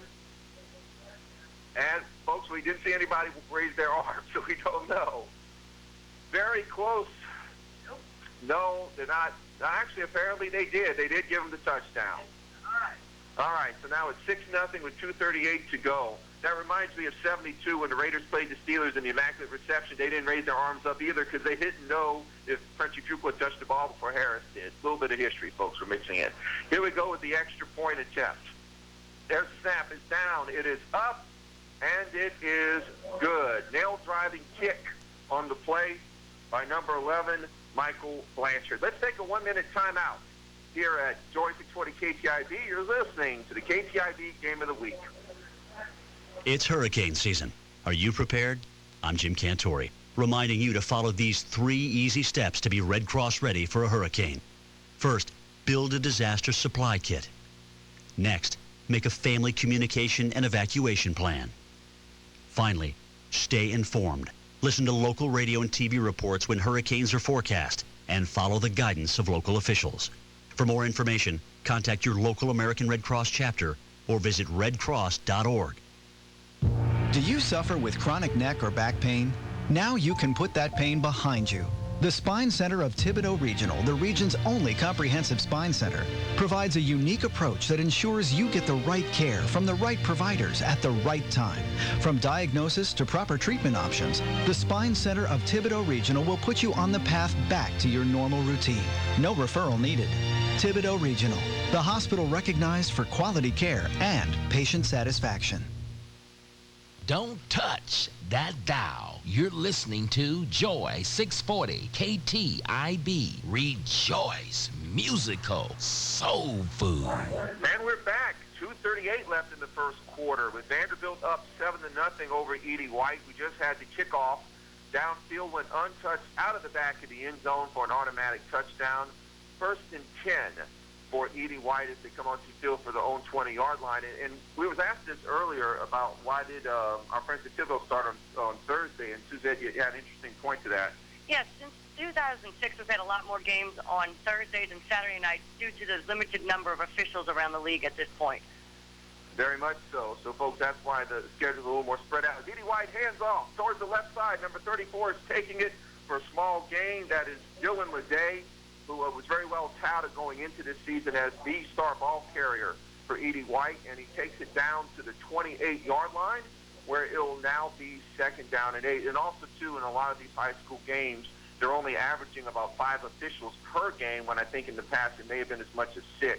And, folks, we didn't see anybody raise their arm, so we don't know. Very close. No, they're not. Actually, apparently they did. They did give him the touchdown. All right, so now it's 6-0 with 2:38 to go. That reminds me of 72 when the Raiders played the Steelers in the Immaculate Reception. They didn't raise their arms up either because they didn't know if Frenchie Fuqua touched the ball before Harris did. A little bit of history, folks, we're mixing in. Here we go with the extra point attempt. Their snap is down. It is up, and it is good. Nail-driving kick on the play by number 11, Michael Blanchard. Let's take a 1-minute timeout here at Joy 640 KTIB. You're listening to the KTIB Game of the Week. It's hurricane season. Are you prepared? I'm Jim Cantori, reminding you to follow these 3 easy steps to be Red Cross ready for a hurricane. First, build a disaster supply kit. Next, make a family communication and evacuation plan. Finally, stay informed. Listen to local radio and TV reports when hurricanes are forecast and follow the guidance of local officials. For more information, contact your local American Red Cross chapter or visit redcross.org. Do you suffer with chronic neck or back pain? Now you can put that pain behind you. The Spine Center of Thibodeau Regional, the region's only comprehensive spine center, provides a unique approach that ensures you get the right care from the right providers at the right time. From diagnosis to proper treatment options, the Spine Center of Thibodeau Regional will put you on the path back to your normal routine. No referral needed. Thibodeau Regional, the hospital recognized for quality care and patient satisfaction. Don't touch that dial. You're listening to Joy 640 KTIB. Rejoice. Musical soul food. And we're back. 2:38 left in the first quarter with Vanderbilt up 7-0 over Edie White. We just had the kickoff. Downfield went untouched out of the back of the end zone for an automatic touchdown. First and 10 for Edie White as they come onto the field for their own 20-yard line. And we was asked this earlier about why did our friends at Thibodeau start on Thursday, and Suzette, you had an interesting point to that. Yes, since 2006, we've had a lot more games on Thursdays and Saturday nights due to the limited number of officials around the league at this point. Very much so. So, folks, that's why the schedule is a little more spread out. Edie White hands off towards the left side. Number 34 is taking it for a small gain. That is Dylan Leday, who was very well touted going into this season as the star ball carrier for Edie White, and he takes it down to the 28-yard line, where it will now be 2nd down and 8. And also, too, in a lot of these high school games, they're only averaging about 5 officials per game, when I think in the past it may have been as much as 6.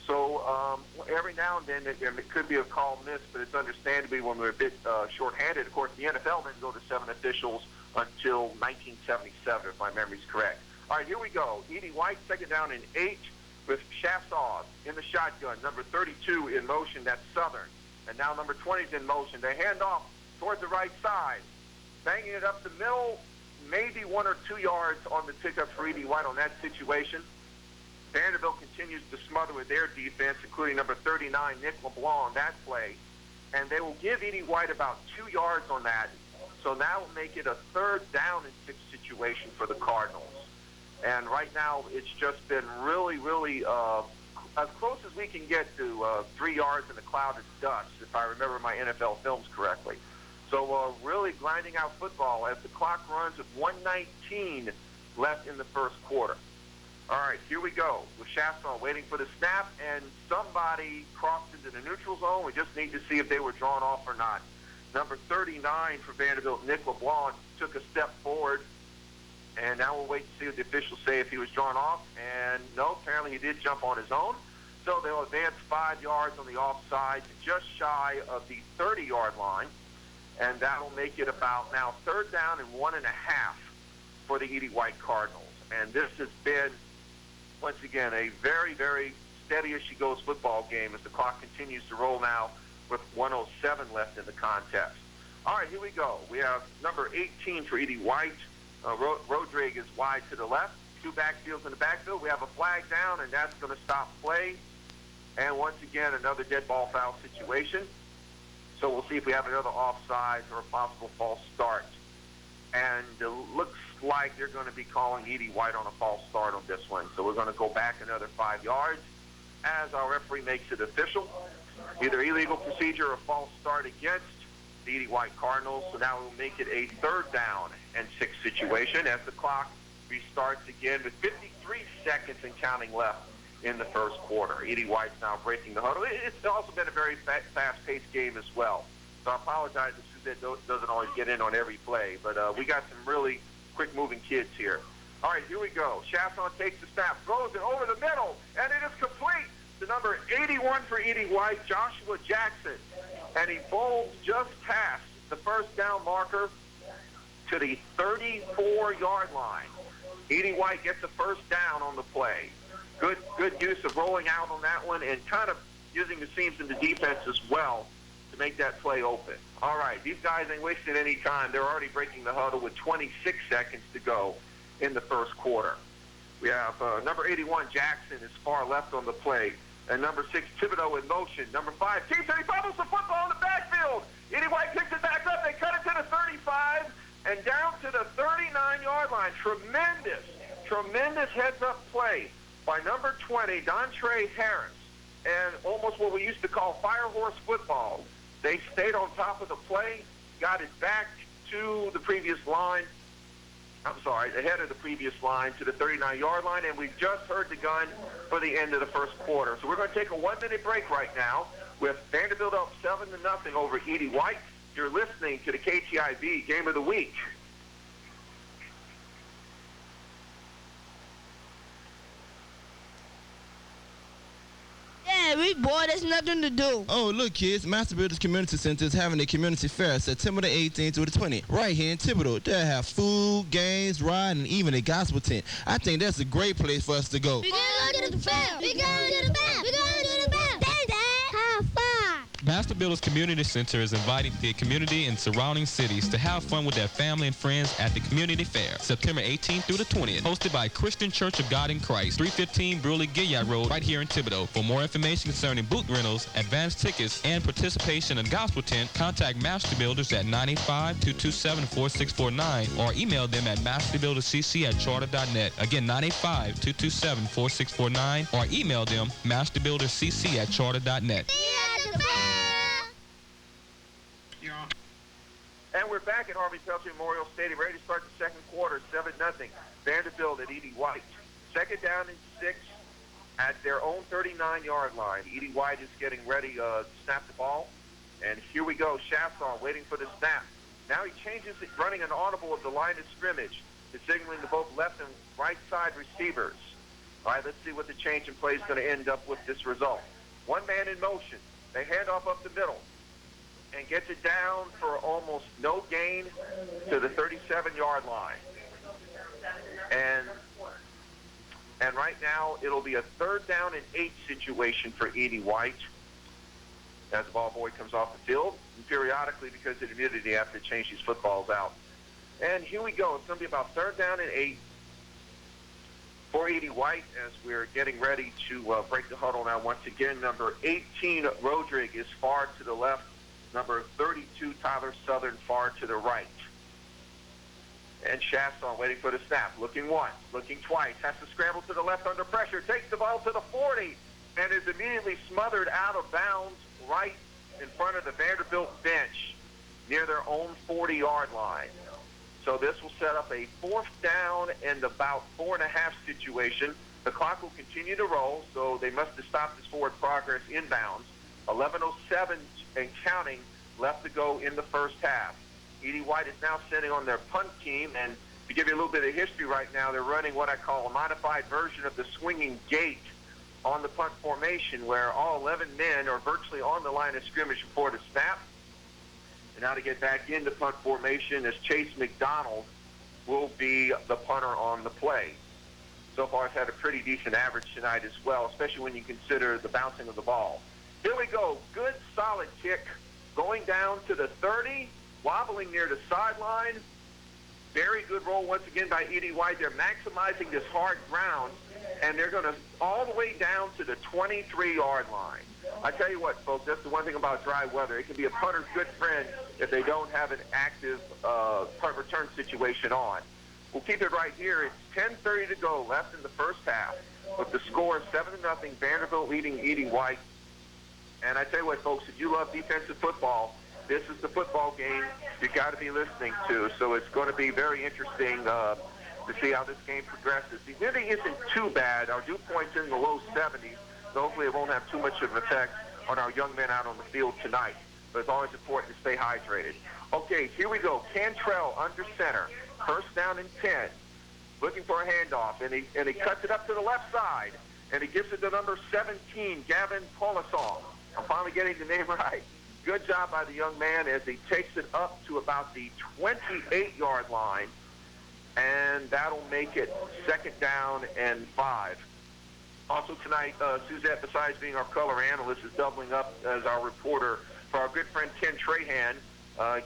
So every now and then it could be a call miss, but it's understandably when we're a bit shorthanded. Of course, the NFL didn't go to 7 officials until 1977, if my memory's correct. All right, here we go. Edie White, 2nd down and 8 with Shafsaw in the shotgun. Number 32 in motion, that's Southern. And now number 20 is in motion. They hand off towards the right side. Banging it up the middle, maybe 1 or 2 yards on the pickup for Edie White on that situation. Vanderbilt continues to smother with their defense, including number 39, Nick LeBlanc, on that play. And they will give Edie White about 2 yards on that. So now we'll make it a 3rd down and 6 situation for the Cardinals. And right now it's just been really, really as close as we can get to 3 yards in a cloud of dust, if I remember my NFL films correctly. So really grinding out football as the clock runs with 1:19 left in the first quarter. All right, here we go. With Chasson waiting for the snap, and somebody crossed into the neutral zone. We just need to see if they were drawn off or not. Number 39 for Vandebilt, Nick LeBlanc, took a step forward, and now we'll wait to see what the officials say if he was drawn off. And no, apparently he did jump on his own. So they'll advance 5 yards on the offside to just shy of the 30-yard line, and that'll make it about now 3rd down and 1.5 for the Edie White Cardinals. And this has been, once again, a very, very steady-as-she-goes football game as the clock continues to roll now with 1:07 left in the contest. All right, here we go. We have number 18 for Edie White. Rodriguez wide to the left. 2 backfields in the backfield. We have a flag down, and that's going to stop play. And once again, another dead ball foul situation. So we'll see if we have another offside or a possible false start. And it looks like they're going to be calling Edie White on a false start on this one. So we're going to go back another 5 yards as our referee makes it official. Either illegal procedure or false start against the Edie White Cardinals. So now we'll make it a 3rd down and 6 situation as the clock restarts again with 53 seconds and counting left in the first quarter. Edie White's now breaking the huddle. It's also been a very fast-paced game as well. So I apologize if Suzette doesn't always get in on every play, but we got some really quick-moving kids here. All right, here we go. Chasson takes the snap, throws it over the middle, and it is complete to number 81 for Edie White, Joshua Jackson. And he bowls just past the 1st down marker to the 34-yard line. Edie White gets the 1st down on the play. Good use of rolling out on that one and kind of using the seams in the defense as well to make that play open. All right, these guys ain't wasting any time. They're already breaking the huddle with 26 seconds to go in the first quarter. We have number 81, Jackson, is far left on the play. And number 6, Thibodeau in motion. Number 5, he fumbles the football in the backfield. Edie White picks it back up. They cut it to the 35 and down to the 39-yard line. Tremendous heads-up play by number 20, Dontre Harris, and almost what we used to call firehorse football. They stayed on top of the play, got it back to the previous line. Ahead of the previous line to the 39-yard line, and we've just heard the gun for the end of the first quarter. So we're going to take a 1-minute break right now with Vanderbilt up 7-0 over Edie White. You're listening to the KTIB Game of the Week. Yeah, we bored. There's nothing to do. Oh, look, kids. Master Builders Community Center is having a community fair September the 18th to the 20th right here in Thibodeau. They'll have food, games, ride, and even a gospel tent. I think that's a great place for us to go. We're going to go to the fair. We're going to the fair. We're going to the fair. Dad, have fun. Master Builders Community Center is inviting the community and surrounding cities to have fun with their family and friends at the Community Fair, September 18th through the 20th, hosted by Christian Church of God in Christ, 315 Bruley-Gilliard Road, right here in Thibodeau. For more information concerning booth rentals, advance tickets, and participation in gospel tent, contact Master Builders at 985-227-4649 or email them at masterbuilderscc@charter.net. Again, 985-227-4649 or email them masterbuilderscc@charter.net. And we're back at Harvey Peltier Memorial Stadium, ready to start the second quarter, 7-0. Vanderbilt at Edie White. 2nd down and 6 at their own 39-yard line. Edie White is getting ready to snap the ball. And here we go. Chasson waiting for the snap. Now he changes it, running an audible of the line of scrimmage. He's signaling to both left and right side receivers. All right, let's see what the change in play is going to end up with this result. 1 man in motion. They hand off up the middle and gets it down for almost no gain to the 37-yard line. And right now it'll be a 3rd down and 8 situation for Edie White as the ball boy comes off the field. And periodically, because of humidity, they have to change these footballs out. And here we go. It's going to be about 3rd down and 8 for Edie White as we're getting ready to break the huddle now. Once again, number 18, Rodriguez, far to the left. Number 32, Tyler Southern, far to the right. And Chasson waiting for the snap. Looking once, looking twice. Has to scramble to the left under pressure. Takes the ball to the 40 and is immediately smothered out of bounds right in front of the Vanderbilt bench near their own 40-yard line. So this will set up a 4th down and about 4.5 situation. The clock will continue to roll, so they must have stopped this forward progress inbounds. 11:07 and counting left to go in the first half. Edie White is now sitting on their punt team, and to give you a little bit of history right now, they're running what I call a modified version of the swinging gate on the punt formation, where all 11 men are virtually on the line of scrimmage before the snap. And now to get back into punt formation as Chase Mcdonald will be the punter on the play. So far, it's had a pretty decent average tonight as well, especially when you consider the bouncing of the ball. Here we go. Good, solid kick going down to the 30. Wobbling near the sideline. Very good roll once again by Edie White. They're maximizing this hard ground, and they're going to all the way down to the 23-yard line. I tell you what, folks, that's the one thing about dry weather. It can be a punter's good friend if they don't have an active punt return situation on. We'll keep it right here. It's 10:30 to go left in the first half with the score 7-0, Vanderbilt leading Edie White. And I tell you what, folks, if you love defensive football, this is the football game you got to be listening to. So it's going to be very interesting to see how this game progresses. It really isn't too bad. Our dew point's in the low 70s, so hopefully it won't have too much of an effect on our young men out on the field tonight. But it's always important to stay hydrated. Okay, here we go. Cantrell under center. First down and 10. Looking for a handoff, and he cuts it up to the left side, and he gives it to number 17, Gavin Polisson. I'm finally getting the name right. Good job by the young man as he takes it up to about the 28-yard line, and that'll make it 2nd down and 5. Also tonight, Suzette, besides being our color analyst, is doubling up as our reporter for our good friend Ken Trahan.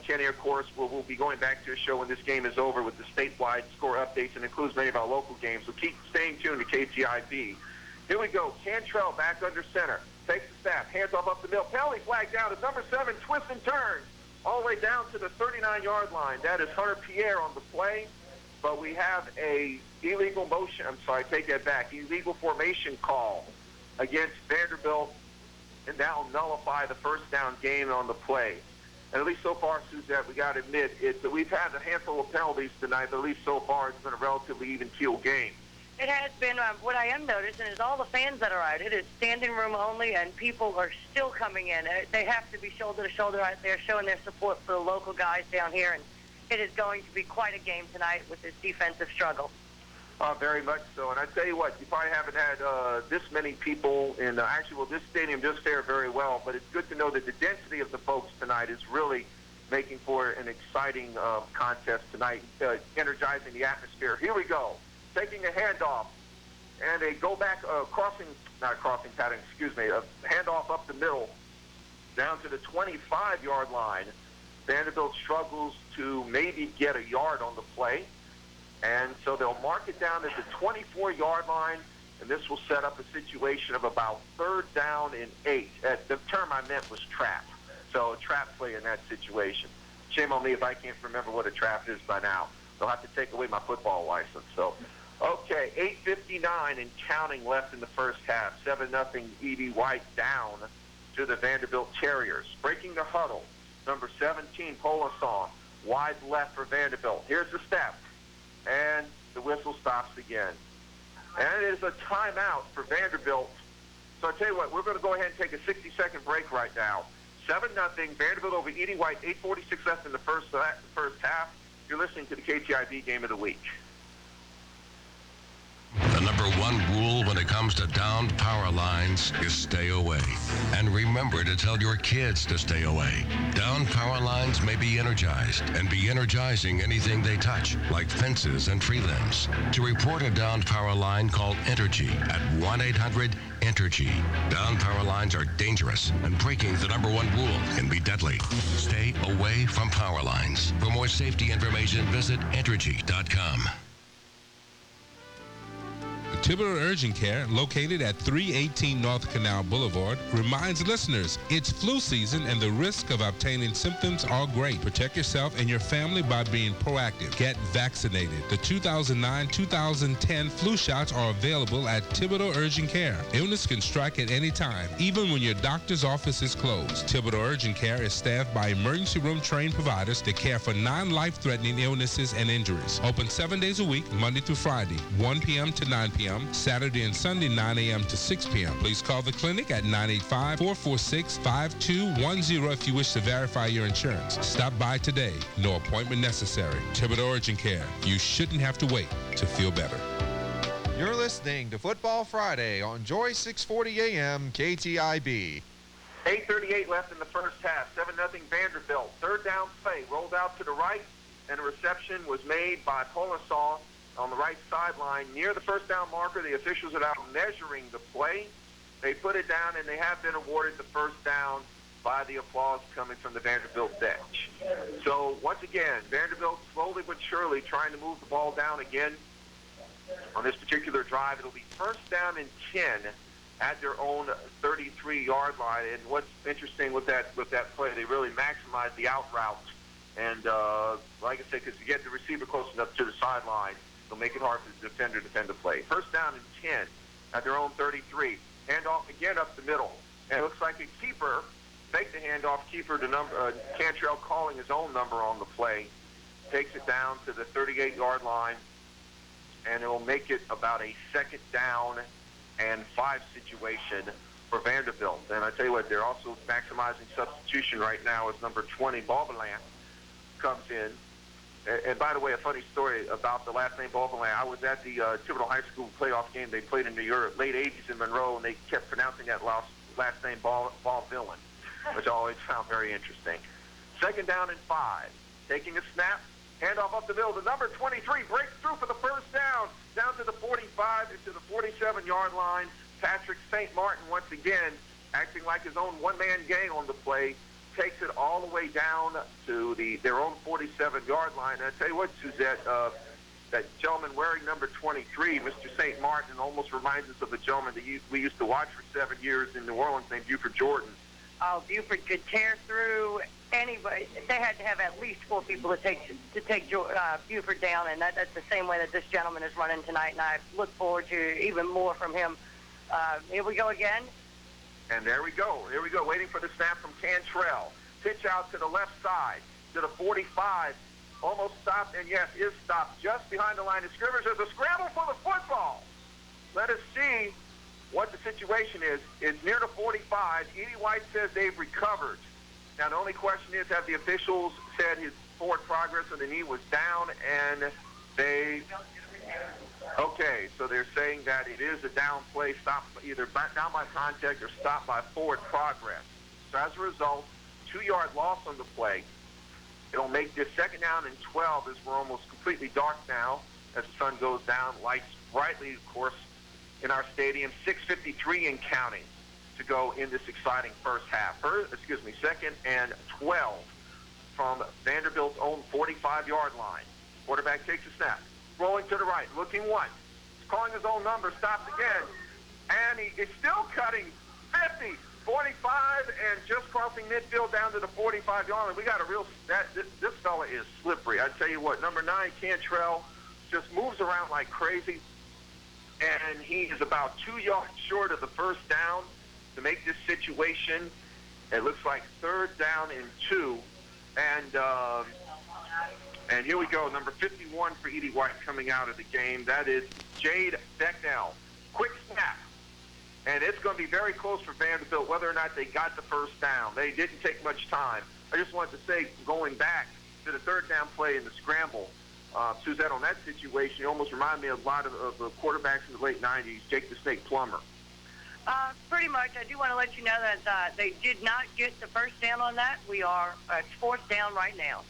Kenny, of course, will be going back to his show when this game is over with the statewide score updates and includes many of our local games. So keep staying tuned to KTIB. Here we go. Cantrell back under center. Takes the snap, hands off up the middle. Penalty flag down as number 7 twists and turns all the way down to the 39-yard line. That is Hunter Pierre on the play, but we have a illegal motion. I'm sorry, take that back. Illegal formation call against Vanderbilt, and that will nullify the first down gain on the play. And at least so far, Suzette, we got to admit, we've had a handful of penalties tonight, but at least so far it's been a relatively even-keel game. It has been. What I am noticing is all the fans that are out. It is standing room only, and people are still coming in. They have to be shoulder to shoulder out there, showing their support for the local guys down here. And it is going to be quite a game tonight with this defensive struggle. Very much so. And I tell you what, you probably haven't had this many people in. This stadium does fare very well, but it's good to know that the density of the folks tonight is really making for an exciting contest tonight, energizing the atmosphere. Here we go. Taking a handoff, and a handoff up the middle, down to the 25-yard line. Vanderbilt struggles to maybe get a yard on the play, and so they'll mark it down at the 24-yard line, and this will set up a situation of about 3rd down and 8. The term I meant was trap, so a trap play in that situation. Shame on me if I can't remember what a trap is by now. They'll have to take away my football license. So, okay, 8:59 and counting left in the first half. 7-0 Edie White down to the Vanderbilt Terriers. Breaking the huddle, number 17, Polisson, wide left for Vanderbilt. Here's the step, and the whistle stops again. And it is a timeout for Vanderbilt. So I tell you what, we're going to go ahead and take a 60-second break right now. 7-0 Vanderbilt over Edie White. 8:46 left in the first half. You're listening to the KTIB Game of the Week. The number one rule when it comes to downed power lines is stay away. And remember to tell your kids to stay away. Downed power lines may be energized and be energizing anything they touch, like fences and tree limbs. To report a downed power line, call Entergy at 1-800-ENTERGY. Downed power lines are dangerous, and breaking the number one rule can be deadly. Stay away from power lines. For more safety information, visit Entergy.com. The Thibodeau Urgent Care, located at 318 North Canal Boulevard, reminds listeners it's flu season and the risk of obtaining symptoms are great. Protect yourself and your family by being proactive. Get vaccinated. The 2009-2010 flu shots are available at Thibodeau Urgent Care. Illness can strike at any time, even when your doctor's office is closed. Thibodeau Urgent Care is staffed by emergency room trained providers that care for non-life-threatening illnesses and injuries. Open 7 days a week, Monday through Friday, 1 p.m. to 9 p.m., Saturday and Sunday, 9 a.m. to 6 p.m. Please call the clinic at 985-446-5210 if you wish to verify your insurance. Stop by today. No appointment necessary. Thibodeau Urgent Care. You shouldn't have to wait to feel better. You're listening to Football Friday on Joy 640 AM KTIB. 8:38 left in the first half. 7-0 Vanderbilt. Third down play. Rolled out to the right, and a reception was made by Polisaw on the right sideline. Near the first down marker, the officials are out measuring the play. They put it down, and they have been awarded the first down by the applause coming from the Vanderbilt bench. So, once again, Vanderbilt slowly but surely trying to move the ball down again. On this particular drive, it'll be first down and 10 at their own 33-yard line. And what's interesting with that play, they really maximize the out route. And like I said, because you get the receiver close enough to the sideline, it'll make it hard for the defender to defend the play. First down and 10 at their own 33. Handoff again up the middle. And it looks like a keeper faked the handoff. Keeper to Cantrell calling his own number on the play. Takes it down to the 38-yard line. And it will make it about a second down and 5 situation for Vanderbilt. And I tell you what, they're also maximizing substitution right now as number 20, Balbalan, comes in. And by the way, a funny story about the last name Balbalan. I was at the Thibodeau High School playoff game they played in New York, late 80s in Monroe, and they kept pronouncing that last name Ball-Villain, which I always found very interesting. Second down and 5. Taking a snap, handoff up the middle. The number 23 breaks through for the first down to the 45 and to the 47-yard line. Patrick St. Martin once again acting like his own one-man gang on the play. Takes it all the way down to their own 47-yard line. And I tell you what, Suzette, that gentleman wearing number 23, Mr. St. Martin, almost reminds us of a gentleman that we used to watch for 7 years in New Orleans named Buford Jordan. Oh, Buford could tear through anybody. They had to have at least 4 people to take Buford down, and that's the same way that this gentleman is running tonight, and I look forward to even more from him. Here we go again. And there we go. Here we go. Waiting for the snap from Cantrell. Pitch out to the left side to the 45. Almost stopped, and yes, is stopped just behind the line of scrimmage. There's a scramble for the football. Let us see what the situation is. It's near the 45. Edie White says they've recovered. Now, the only question is, have the officials said his forward progress of the knee was down, and they... Okay, so they're saying that it is a down play, stopped either down by contact or stopped by forward progress. So as a result, 2-yard loss on the play. It'll make this second down and 12 as we're almost completely dark now as the sun goes down. Lights brightly, of course, in our stadium. 6:53 and counting to go in this exciting first half. Second and 12 from Vanderbilt's own 45-yard line. Quarterback takes a snap. Rolling to the right, looking once. He's calling his own number, stops again. And he is still cutting 50, 45, and just crossing midfield down to the 45-yard line. We got a real, this fella is slippery. I tell you what, number 9, Cantrell, just moves around like crazy. And he is about 2 yards short of the first down to make this situation. It looks like third down and 2. And here we go, number 51 for Edie White coming out of the game. That is Jade Becknell. Quick snap. And it's going to be very close for Vanderbilt whether or not they got the first down. They didn't take much time. I just wanted to say, going back to the third down play in the scramble, Suzette, on that situation, you almost remind me a lot of the quarterbacks in the late 90s, Jake the Snake Plummer. Pretty much. I do want to let you know that they did not get the first down on that. We are it's fourth down right now.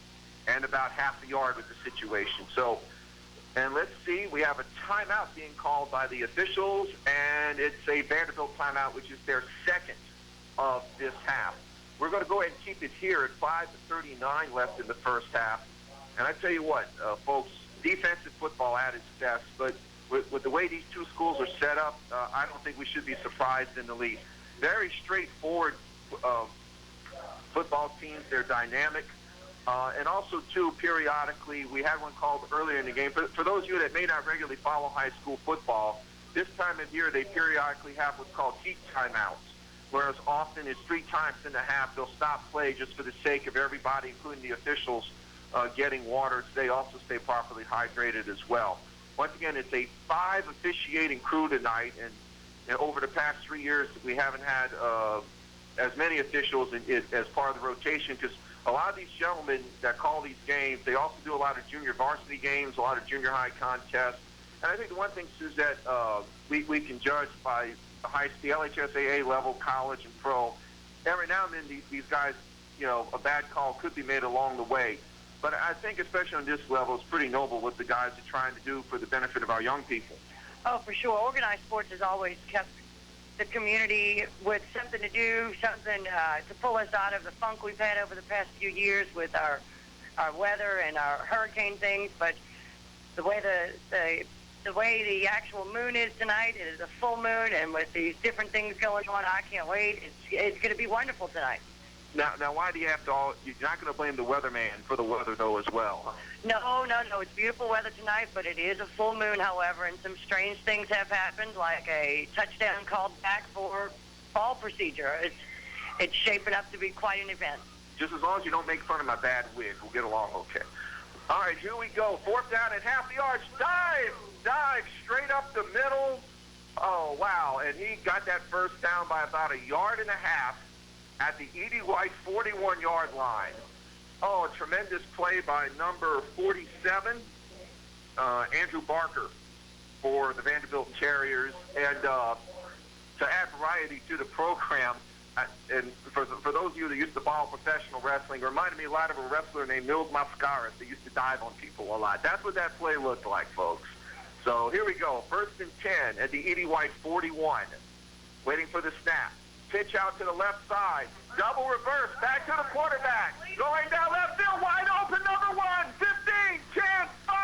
And about half the yard with the situation. So, and let's see, we have a timeout being called by the officials, and it's a Vanderbilt timeout, which is their second of this half. We're going to go ahead and keep it here at 5:39 left in the first half. And I tell you what, folks, defensive football at its best, but with the way these two schools are set up, I don't think we should be surprised in the least. Very straightforward football teams. They're dynamic. And also, too, periodically, we had one called earlier in the game. For those of you that may not regularly follow high school football, this time of year they periodically have what's called heat timeouts, whereas often it's 3 times in a half they'll stop play just for the sake of everybody, including the officials, getting water. They also stay properly hydrated as well. Once again, it's a 5 officiating crew tonight, and over the past 3 years we haven't had as many officials as part of the rotation, because a lot of these gentlemen that call these games, they also do a lot of junior varsity games, a lot of junior high contests. And I think the one thing, Suzette, we can judge by the LHSAA level, college and pro, every now and then these guys, a bad call could be made along the way. But I think especially on this level, it's pretty noble what the guys are trying to do for the benefit of our young people. Oh, for sure. Organized sports has always kept the community with something to do, something to pull us out of the funk we've had over the past few years with our weather and our hurricane things. But the way the way the actual moon is tonight, it is a full moon, and with these different things going on, I can't wait. It's going to be wonderful tonight. Now, why do you have to you're not going to blame the weatherman for the weather, though, as well? No. It's beautiful weather tonight, but it is a full moon, however, and some strange things have happened, like a touchdown called back for ball procedure. It's shaping up to be quite an event. Just as long as you don't make fun of my bad wig, we'll get along okay. All right, here we go. 4th down at half the yard. Dive straight up the middle. Oh, wow. And he got that first down by about 1.5 yards at the Edie White 41-yard line. Oh, a tremendous play by number 47, Andrew Barker, for the Vandebilt Terriers. And to add variety to the program, and for those of you that used to follow professional wrestling, it reminded me a lot of a wrestler named Nils Mascaras that used to dive on people a lot. That's what that play looked like, folks. So here we go. 1st and 10 at the Edie White 41. Waiting for the snap. Pitch out to the left side. Double reverse. Back to the quarterback. Going down left field. Wide open. Number 1. 15. 10. 5.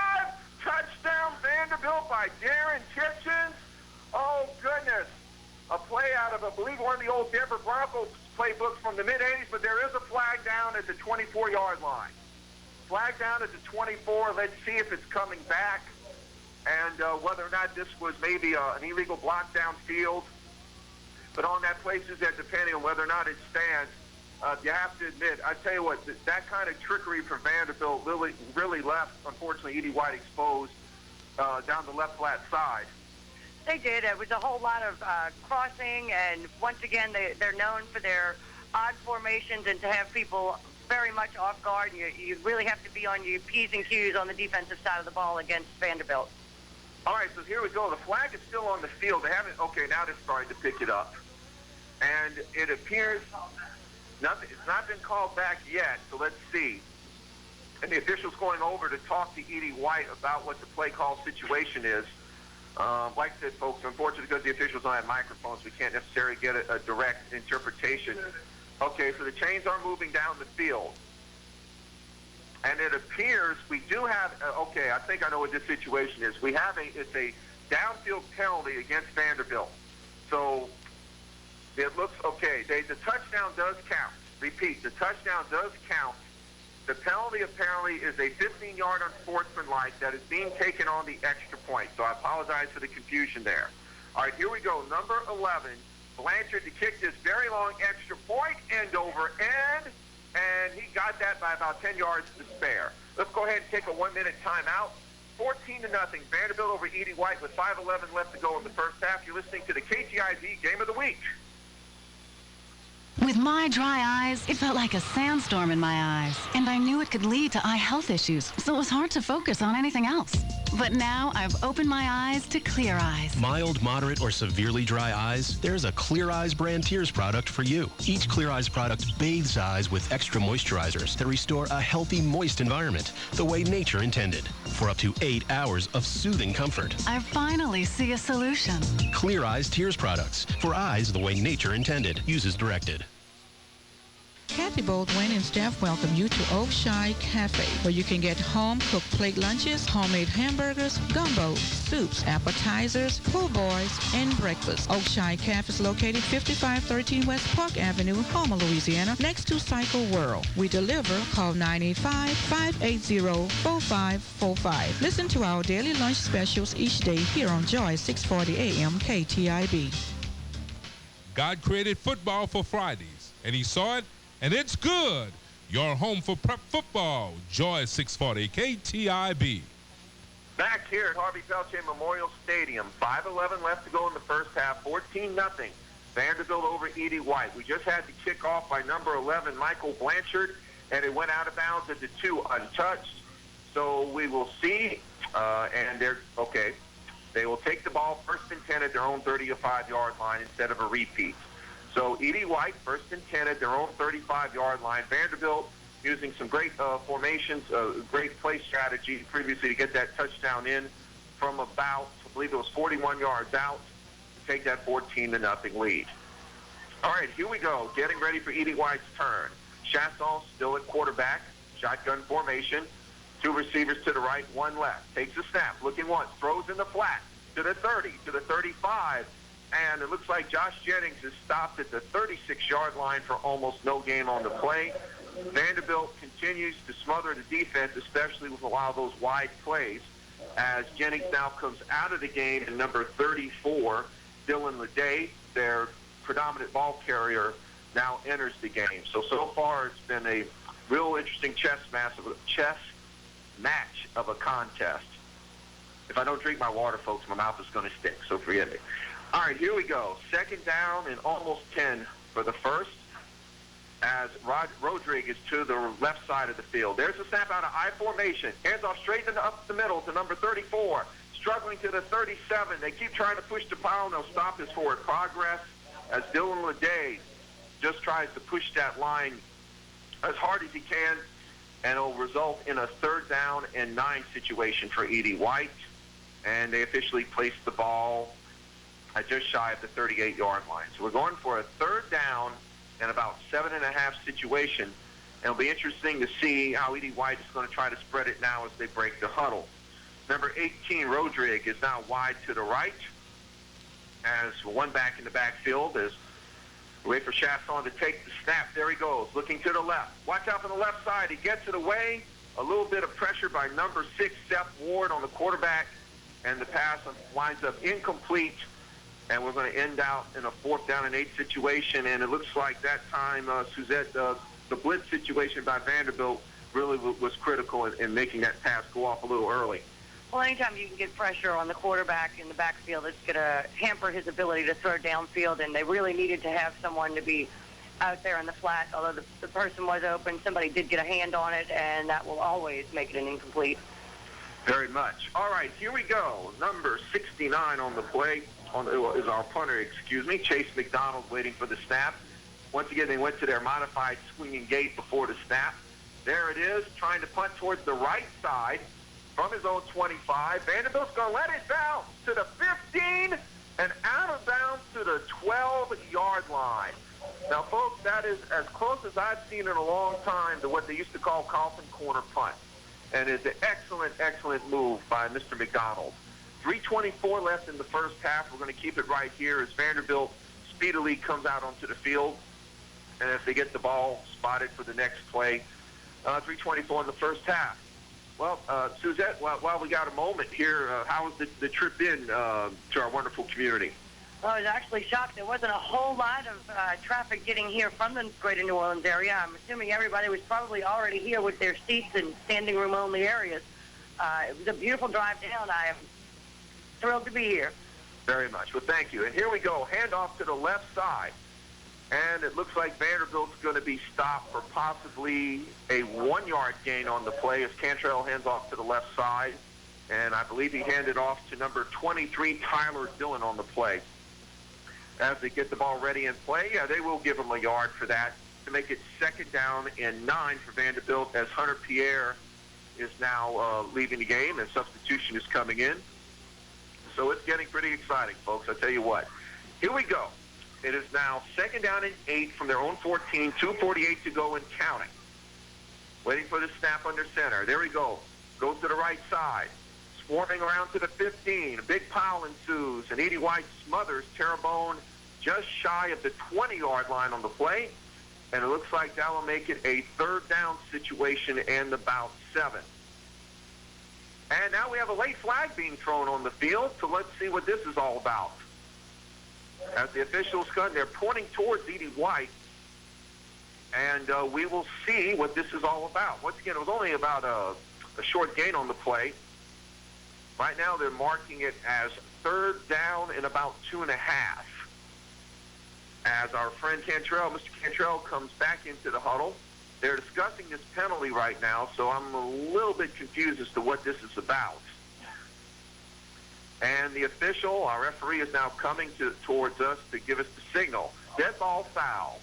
Touchdown Vanderbilt by Darren Kitchens. Oh, goodness. A play out of, I believe, one of the old Denver Broncos playbooks from the mid-'80s, but there is a flag down at the 24-yard line. Flag down at the 24. Let's see if it's coming back, and whether or not this was maybe an illegal block downfield. But on that play, Suzette, depending on whether or not it stands, you have to admit, I tell you what, that kind of trickery from Vanderbilt really left, unfortunately, Edie White exposed down the left flat side. They did. It was a whole lot of crossing, and once again, they're known for their odd formations and to have people very much off guard. You really have to be on your P's and Q's on the defensive side of the ball against Vanderbilt. All right, so here we go. The flag is still on the field. They haven't. Okay, now they're starting to pick it up, and it appears it's not been called back yet. So let's see. And the official's going over to talk to Edie White about what the play call situation is. Like I said, folks, unfortunately, because the officials don't have microphones, we can't necessarily get a direct interpretation. Okay, so the chains are moving down the field. And it appears we do have, okay, I think I know what this situation is. It's a downfield penalty against Vanderbilt. So it looks, okay, the touchdown does count. Repeat, the touchdown does count. The penalty apparently is a 15-yard unsportsmanlike that is being taken on the extra point. So I apologize for the confusion there. All right, here we go. Number 11, Blanchard to kick this very long extra point, end over end, and he got that by about 10 yards to spare. Let's go ahead and take a 1-minute timeout. 14-0, Vanderbilt over Edie White with 5:11 left to go in the first half. You're listening to the KTIB Game of the Week. With my dry eyes, it felt like a sandstorm in my eyes, and I knew it could lead to eye health issues, so it was hard to focus on anything else. But now I've opened my eyes to Clear Eyes. Mild, moderate, or severely dry eyes? There's a Clear Eyes brand Tears product for you. Each Clear Eyes product bathes eyes with extra moisturizers that restore a healthy, moist environment, the way nature intended, for up to 8 hours of soothing comfort. I finally see a solution. Clear Eyes Tears products, for eyes the way nature intended. Uses directed. Kathy Baldwin and staff welcome you to Oakshire Cafe, where you can get home-cooked plate lunches, homemade hamburgers, gumbo, soups, appetizers, pool boys, and breakfast. Oakshire Cafe is located 5513 West Park Avenue, Houma, Louisiana, next to Cycle World. We deliver. Call 985-580-4545. Listen to our daily lunch specials each day here on Joy 640 AM KTIB. God created football for Fridays, and he saw it, and it's good. Your home for prep football, Joy 640 KTIB. Back here at Harvey Peltier Memorial Stadium, 5:11 left to go in the first half, 14-0. Vandebilt over Edie White. We just had the kickoff by number 11, Michael Blanchard, and it went out of bounds at the 2 untouched. So we will see, and they're okay. They will take the ball first and 10 at their own 35-yard line instead of a repeat. So Edie White, first and 10 at their own 35-yard line. Vanderbilt using some great formations, great play strategy previously to get that touchdown in from about, I believe it was 41 yards out to take that 14-0 lead. All right, here we go. Getting ready for Edie White's turn. Chasson still at quarterback, shotgun formation. 2 receivers to the right, 1 left. Takes a snap, looking once, throws in the flat to the 30, to the 35, and it looks like Josh Jennings is stopped at the 36-yard line for almost no gain on the play. Vanderbilt continues to smother the defense, especially with a lot of those wide plays, as Jennings now comes out of the game, and number 34, Dylan Leday, their predominant ball carrier, now enters the game. So far it's been a real interesting chess match of a contest. If I don't drink my water, folks, my mouth is going to stick, so forgive me. All right, here we go. Second down and almost 10 for the first, as Rodriguez to the left side of the field. There's a snap out of I formation. Hands off straight up the middle to number 34. Struggling to the 37. They keep trying to push the pile, and they'll stop his forward progress as Dylan Leday just tries to push that line as hard as he can, and it'll result in a 3rd down and 9 situation for Edie White. And they officially placed the ball at just shy of the 38-yard line. So we're going for a 3rd down and about 7.5 situation. And it'll be interesting to see how Edie White is going to try to spread it now as they break the huddle. Number 18, Rodriguez, is now wide to the right, as 1 back in the backfield as we wait for Chasson to take the snap. There he goes, looking to the left. Watch out for the left side. He gets it away. A little bit of pressure by number 6, Seth Ward, on the quarterback, and the pass winds up incomplete. And we're going to end out in a 4th down and 8 situation. And it looks like that time, Suzette, the blitz situation by Vanderbilt really was critical in making that pass go off a little early. Well, anytime you can get pressure on the quarterback in the backfield, it's going to hamper his ability to throw downfield, and they really needed to have someone to be out there in the flat. Although the person was open, somebody did get a hand on it, and that will always make it an incomplete. Very much. All right, here we go. Number 69 on the play is our punter, Chase Mcdonald, waiting for the snap. Once again, they went to their modified swinging gait before the snap. There it is, trying to punt towards the right side from his own 25. Vanderbilt's going to let it bounce to the 15 and out of bounds to the 12-yard line. Now, folks, that is as close as I've seen in a long time to what they used to call coffin corner punt. And it's an excellent, excellent move by Mr. McDonald. 3:24 left in the first half. We're going to keep it right here as Vanderbilt speedily comes out onto the field. And if they get the ball spotted for the next play, 3:24 in the first half. Well, Suzette, while we got a moment here, how was the trip in to our wonderful community? Well, I was actually shocked. There wasn't a whole lot of traffic getting here from the greater New Orleans area. I'm assuming everybody was probably already here with their seats in standing room only areas. It was a beautiful drive down. I am thrilled to be here. Very much. Well, thank you. And here we go. Handoff to the left side. And it looks like Vanderbilt's going to be stopped for possibly a 1-yard gain on the play as Cantrell hands off to the left side. And I believe he handed off to number 23, Tyler Dillon, on the play. As they get the ball ready in play, they will give him a yard for that to make it 2nd down and 9 for Vanderbilt as Hunter Pierre is now leaving the game and substitution is coming in. So it's getting pretty exciting, folks. I tell you what. Here we go. It is now 2nd down and 8 from their own 14, 2:48 to go and counting. Waiting for the snap under center. There we go. Goes to the right side. Swarming around to the 15. A big pile ensues, and Edie White smothers Terrebonne just shy of the 20-yard line on the play, and it looks like that will make it a 3rd down situation and about 7. And now we have a late flag being thrown on the field, so let's see what this is all about. As the officials come, they're pointing towards Edie White, and we will see what this is all about. Once again, it was only about a short gain on the play. Right now, they're marking it as 3rd down and about 2.5. As our friend Cantrell, Mr. Cantrell, comes back into the huddle. They're discussing this penalty right now, so I'm a little bit confused as to what this is about. And the official, our referee, is now coming towards us to give us the signal. Deadball foul.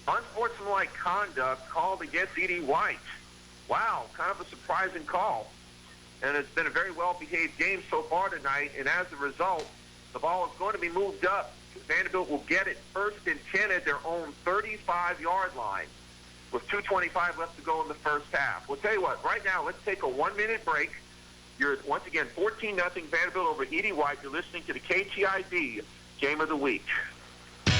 Unsportsmanlike conduct called against Edie White. Wow, kind of a surprising call. And it's been a very well-behaved game so far tonight, and as a result, the ball is going to be moved up. Vandebilt will get it 1st and 10 at their own 35-yard line with 2:25 left to go in the first half. We'll tell you what, right now, let's take a 1-minute break. You're, once again, 14-0 Vandebilt over Edie White. You're listening to the KTIB Game of the Week.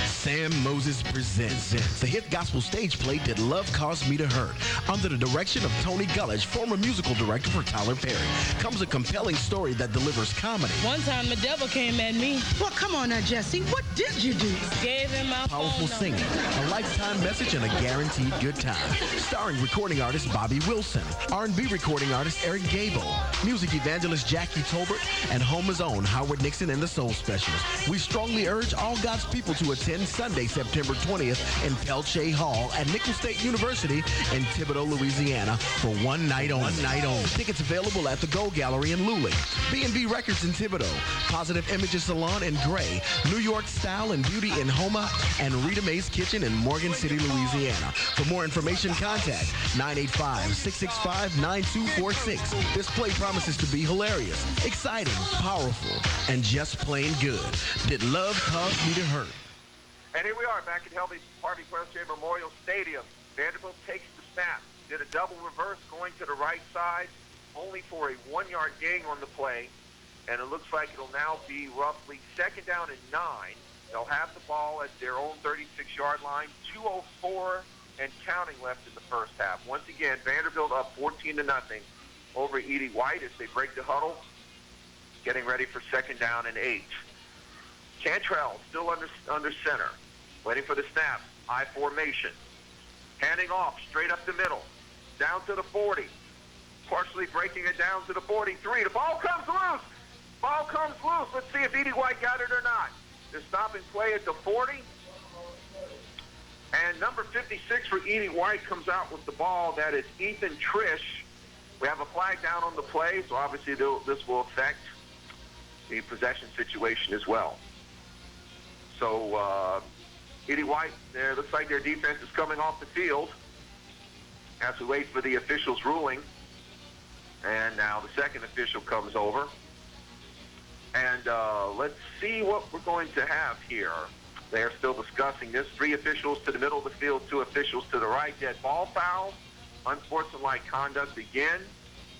Sam Moses presents the hit gospel stage play Did Love Cause Me to Hurt. Under the direction of Tony Gulledge, former musical director for Tyler Perry, comes a compelling story that delivers comedy. One time the devil came at me. Well, come on now, Jesse. What did you do? Gave him my powerful phone singing, a lifetime message, and a guaranteed good time. Starring recording artist Bobby Wilson, R&B recording artist Eric Gable, music evangelist Jackie Tolbert, and Homer's own Howard Nixon and the Soul Specials. We strongly urge all God's people to attend Sunday, September 20th in Pelche Hall at Nicholls State University in Thibodaux, Louisiana for one night only. Tickets available at the Go Gallery in Luling, B&B Records in Thibodaux, Positive Images Salon in Gray, New York Style and Beauty in Homa, and Rita Mae's Kitchen in Morgan City, Louisiana. For more information, contact 985-665-9246. This play promises to be hilarious, exciting, powerful, and just plain good. Did Love Cause Me to Hurt? And here we are back at Harvey Preston Memorial Stadium. Vanderbilt takes the snap, did a double reverse going to the right side, only for a 1-yard gain on the play. And it looks like it'll now be roughly 2nd down and 9. They'll have the ball at their own 36-yard line, 2:04 and counting left in the first half. Once again, Vanderbilt up 14-0 over Edie White as they break the huddle, getting ready for 2nd down and 8. Cantrell still under center, waiting for the snap. I formation. Handing off straight up the middle, down to the 40. Partially breaking it down to the 43. The ball comes loose. Ball comes loose. Let's see if Edie White got it or not. They're stopping play at the 40. And number 56 for Edie White comes out with the ball. That is Ethan Trish. We have a flag down on the play, so obviously this will affect the possession situation as well. So Edie White, there looks like their defense is coming off the field as we wait for the official's ruling. And now the second official comes over. And let's see what we're going to have here. They are still discussing this. 3 officials to the middle of the field, 2 officials to the right. Deadball foul. Unsportsmanlike conduct again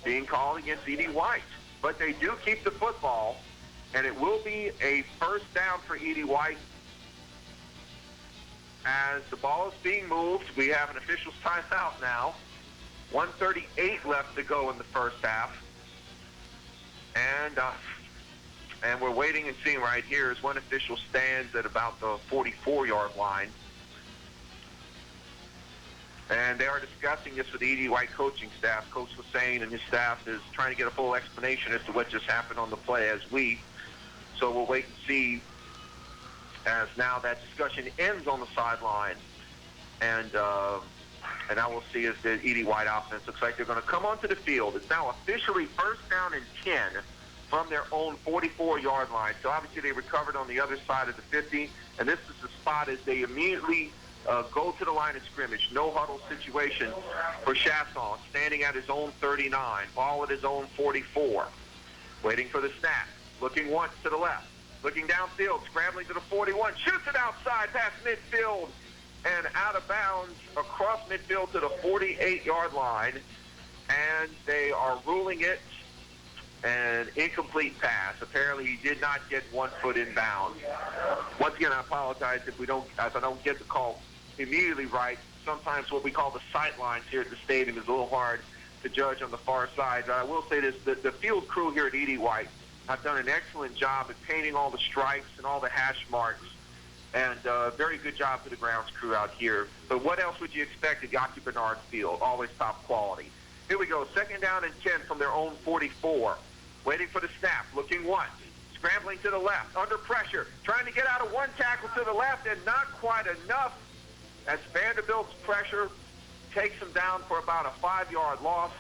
being called against Edie White. But they do keep the football, and it will be a 1st down for Edie White. As the ball is being moved, we have an official's timeout now. 1:38 left to go in the first half. And we're waiting and seeing right here as one official stands at about the 44-yard line. And they are discussing this with the Edie White coaching staff. Coach Hussein and his staff is trying to get a full explanation as to what just happened on the play So we'll wait and see as now that discussion ends on the sideline. And now we'll see as the Edie White offense looks like they're going to come onto the field. It's now officially 1st down and 10 from their own 44-yard line. So obviously they recovered on the other side of the 50, and this is the spot as they immediately go to the line of scrimmage. No huddle situation for Chasson, standing at his own 39, ball at his own 44, waiting for the snap, looking once to the left, looking downfield, scrambling to the 41, shoots it outside past midfield and out of bounds across midfield to the 48-yard line. And they are ruling it an incomplete pass. Apparently, he did not get 1 foot in bounds. Once again, I apologize if I don't get the call immediately right. Sometimes what we call the sight lines here at the stadium is a little hard to judge on the far side. But I will say this, the field crew here at Edie White have done an excellent job at painting all the stripes and all the hash marks, and very good job for the grounds crew out here. But what else would you expect at Yaki Bernard Field? Always top quality. Here we go, 2nd down and 10 from their own 44. Waiting for the snap, looking once, scrambling to the left, under pressure, trying to get out of one tackle to the left, and not quite enough as Vanderbilt's pressure takes him down for about a 5-yard loss.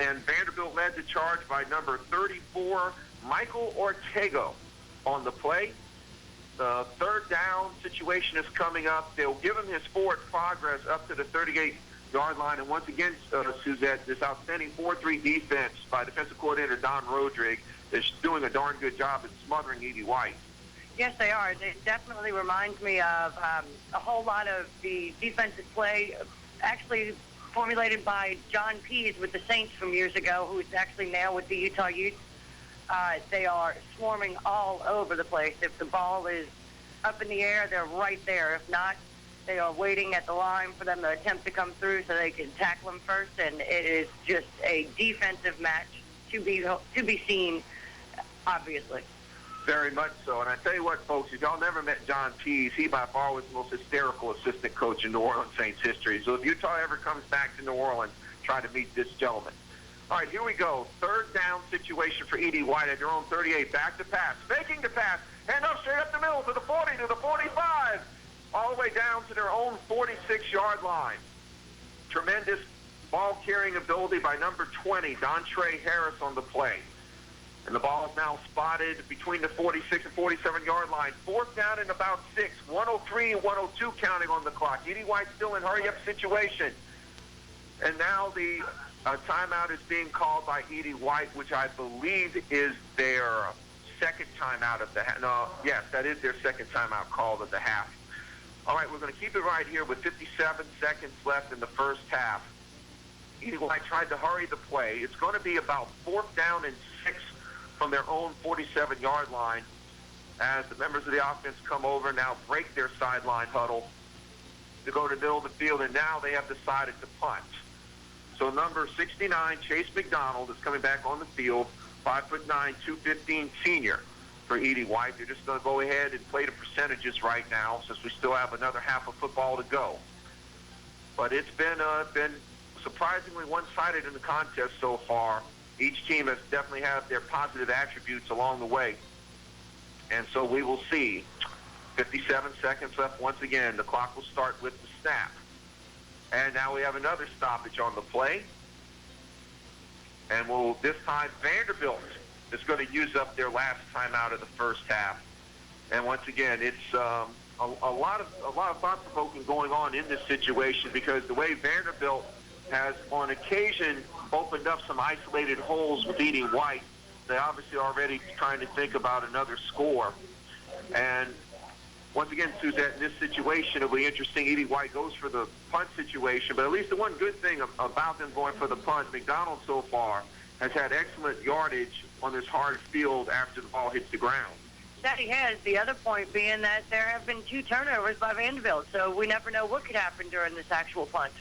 And Vanderbilt led the charge by number 34, Michael Ortega, on the play. The 3rd down situation is coming up. They'll give him his forward progress up to the 38-yard line. And once again, Suzette, this outstanding 4-3 defense by defensive coordinator Don Rodrigue is doing a darn good job at smothering Edie White. Yes, they are. It definitely reminds me of a whole lot of the defensive play actually formulated by John Pease with the Saints from years ago, who's actually now with the Utah Utes. They are swarming all over the place. If the ball is up in the air, they're right there. If not, they are waiting at the line for them to attempt to come through so they can tackle them first, and it is just a defensive match to be seen, obviously. Very much so. And I tell you what, folks, if y'all never met John Pease, he by far was the most hysterical assistant coach in New Orleans Saints history. So if Utah ever comes back to New Orleans, try to meet this gentleman. All right, here we go. 3rd down situation for Edie White at their own 38. Back to pass. Faking the pass. Hand up straight up the middle to the 40, to the 45. All the way down to their own 46-yard line. Tremendous ball-carrying ability by number 20, Dontre Harris, on the play. And the ball is now spotted between the 46 and 47-yard line. 4th down and about 6. 103 and 102 counting on the clock. Edie White still in hurry-up situation. And now the timeout is being called by Edie White, which I believe is their second timeout of the half. No, yes, that is their second timeout called of the half. All right, we're going to keep it right here with 57 seconds left in the first half. Edie White tried to hurry the play. It's going to be about 4th down and 6 from their own 47-yard line as the members of the offense come over, now break their sideline huddle to go to the middle of the field, and now they have decided to punt. So number 69, Chase Mcdonald, is coming back on the field, 5'9", 215 senior for Edie White. They're just going to go ahead and play the percentages right now since we still have another half of football to go. But it's been surprisingly one-sided in the contest so far. Each team has definitely had their positive attributes along the way. And so we will see. 57 seconds left once again. The clock will start with the snap. And now we have another stoppage on the play. And this time Vanderbilt is going to use up their last timeout of the first half. And once again, it's a lot of thought-provoking going on in this situation, because the way Vanderbilt has on occasion opened up some isolated holes with Edie White, they obviously are already trying to think about another score. And once again, Suzette, in this situation, it'll be interesting. Edie White goes for the punt situation, but at least the one good thing about them going for the punt, Mcdonald so far has had excellent yardage on this hard field after the ball hits the ground. That he has. The other point being that there have been 2 turnovers by Vanderbilt, so we never know what could happen during this actual punt.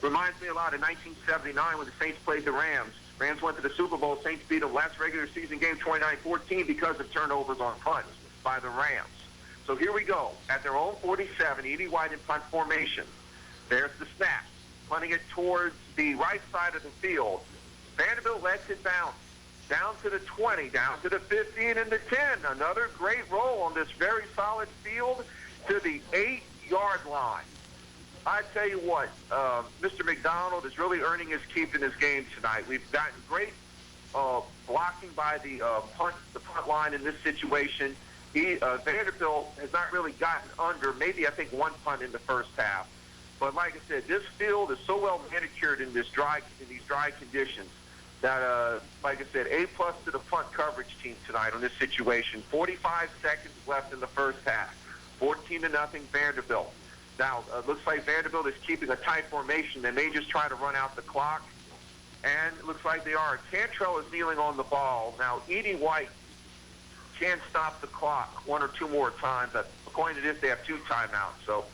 Reminds me a lot of 1979 when the Saints played the Rams. Rams went to the Super Bowl. Saints beat them last regular season game 29-14 because of turnovers on punts by the Rams. So here we go. At their own 47, Edie White in punt formation. There's the snap. Punting it towards the right side of the field. Vanderbilt lets it bounce. Down to the 20, down to the 15 and the 10. Another great roll on this very solid field to the 8-yard line. I tell you what, Mr. Mcdonald is really earning his keep in this game tonight. We've gotten great blocking by the punt line in this situation. Vanderbilt has not really gotten under, maybe I think 1 punt in the first half. But like I said, this field is so well manicured in these dry conditions that, like I said, A-plus to the punt coverage team tonight on this situation. 45 seconds left in the first half. 14-0 Vanderbilt. Now, it looks like Vanderbilt is keeping a tight formation. They may just try to run out the clock. And it looks like they are. Cantrell is kneeling on the ball. Now, Edie White can stop the clock one or two more times. According to this, they have 2 timeouts. So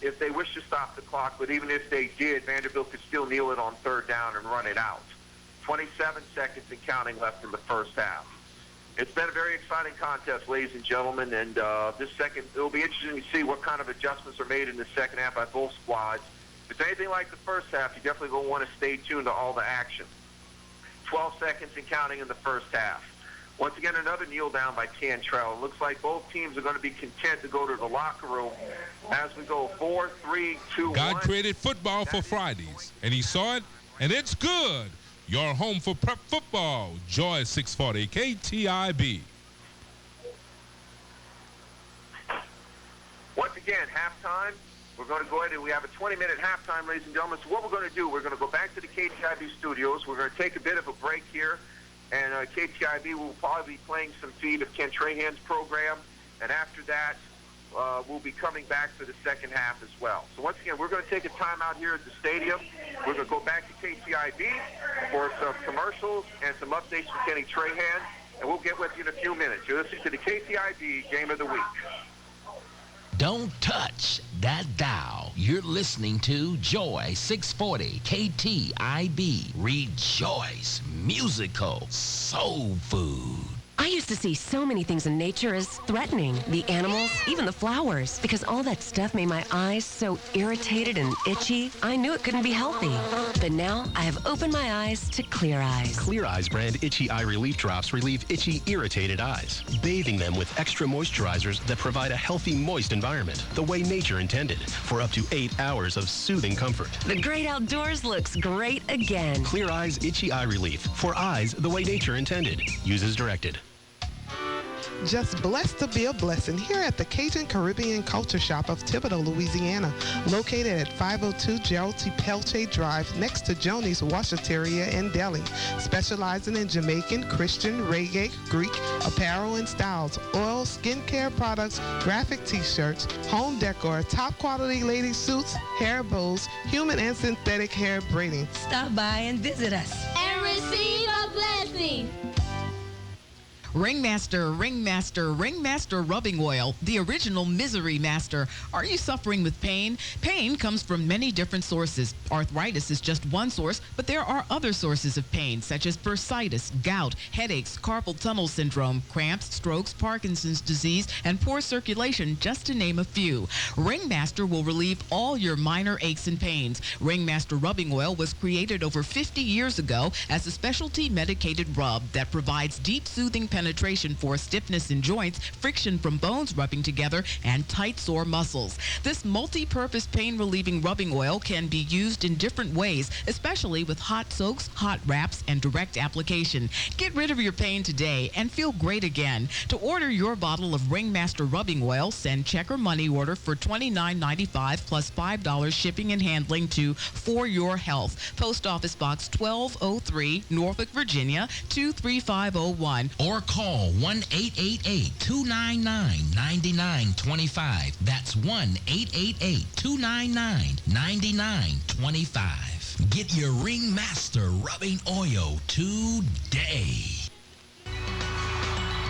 if they wish to stop the clock, but even if they did, Vanderbilt could still kneel it on 3rd down and run it out. 27 seconds and counting left in the first half. It's been a very exciting contest, ladies and gentlemen, and it'll be interesting to see what kind of adjustments are made in the second half by both squads. If it's anything like the first half, you definitely going to want to stay tuned to all the action. 12 seconds and counting in the first half. Once again, another kneel down by Cantrell. It looks like both teams are going to be content to go to the locker room as we go 4, 3, 2, 1. God created football for Fridays, and he saw it, and it's good. Your home for prep football. Joy 640 KTIB. Once again, halftime. We're going to go ahead and we have a 20-minute halftime, ladies and gentlemen. So what we're going to do, we're going to go back to the KTIB studios. We're going to take a bit of a break here. And KTIB will probably be playing some feed of Ken Trahan's program. And after that, we'll be coming back for the second half as well. So once again, we're going to take a timeout here at the stadium. We're going to go back to KTIB for some commercials and some updates from Kenny Trahan. And we'll get with you in a few minutes. You're listening to the KTIB Game of the Week. Don't touch that dial. You're listening to Joy 640 KTIB. Rejoice Musical Soul Food. I used to see so many things in nature as threatening. The animals, even the flowers. Because all that stuff made my eyes so irritated and itchy, I knew it couldn't be healthy. But now I have opened my eyes to Clear Eyes. Clear Eyes brand Itchy Eye Relief Drops relieve itchy, irritated eyes, bathing them with extra moisturizers that provide a healthy, moist environment, the way nature intended, for up to 8 hours of soothing comfort. The great outdoors looks great again. Clear Eyes Itchy Eye Relief, for eyes the way nature intended. Use as directed. Just blessed to be a blessing here at the Cajun Caribbean Culture Shop of Thibodaux, Louisiana, located at 502 Gerald T. Pelche Drive next to Joni's Washateria and Deli, specializing in Jamaican, Christian, reggae, Greek, apparel and styles, oil, skincare products, graphic t-shirts, home decor, top quality lady suits, hair bows, human and synthetic hair braiding. Stop by and visit us. And receive a blessing. Ringmaster rubbing oil, the original misery master. Are you suffering with pain? Pain comes from many different sources. Arthritis is just one source, but there are other sources of pain, such as bursitis, gout, headaches, carpal tunnel syndrome, cramps, strokes, Parkinson's disease, and poor circulation, just to name a few. Ringmaster will relieve all your minor aches and pains. Ringmaster rubbing oil was created over 50 years ago as a specialty medicated rub that provides deep soothing penetration for stiffness in joints, friction from bones rubbing together, and tight sore muscles. This multi-purpose pain-relieving rubbing oil can be used in different ways, especially with hot soaks, hot wraps, and direct application. Get rid of your pain today and feel great again. To order your bottle of Ringmaster rubbing oil, send check or money order for $29.95 plus $5 shipping and handling to For Your Health. Post Office Box 1203, Norfolk, Virginia 23501. Or call 1-888-299-9925. That's 1-888-299-9925. Get your Ringmaster rubbing oil today.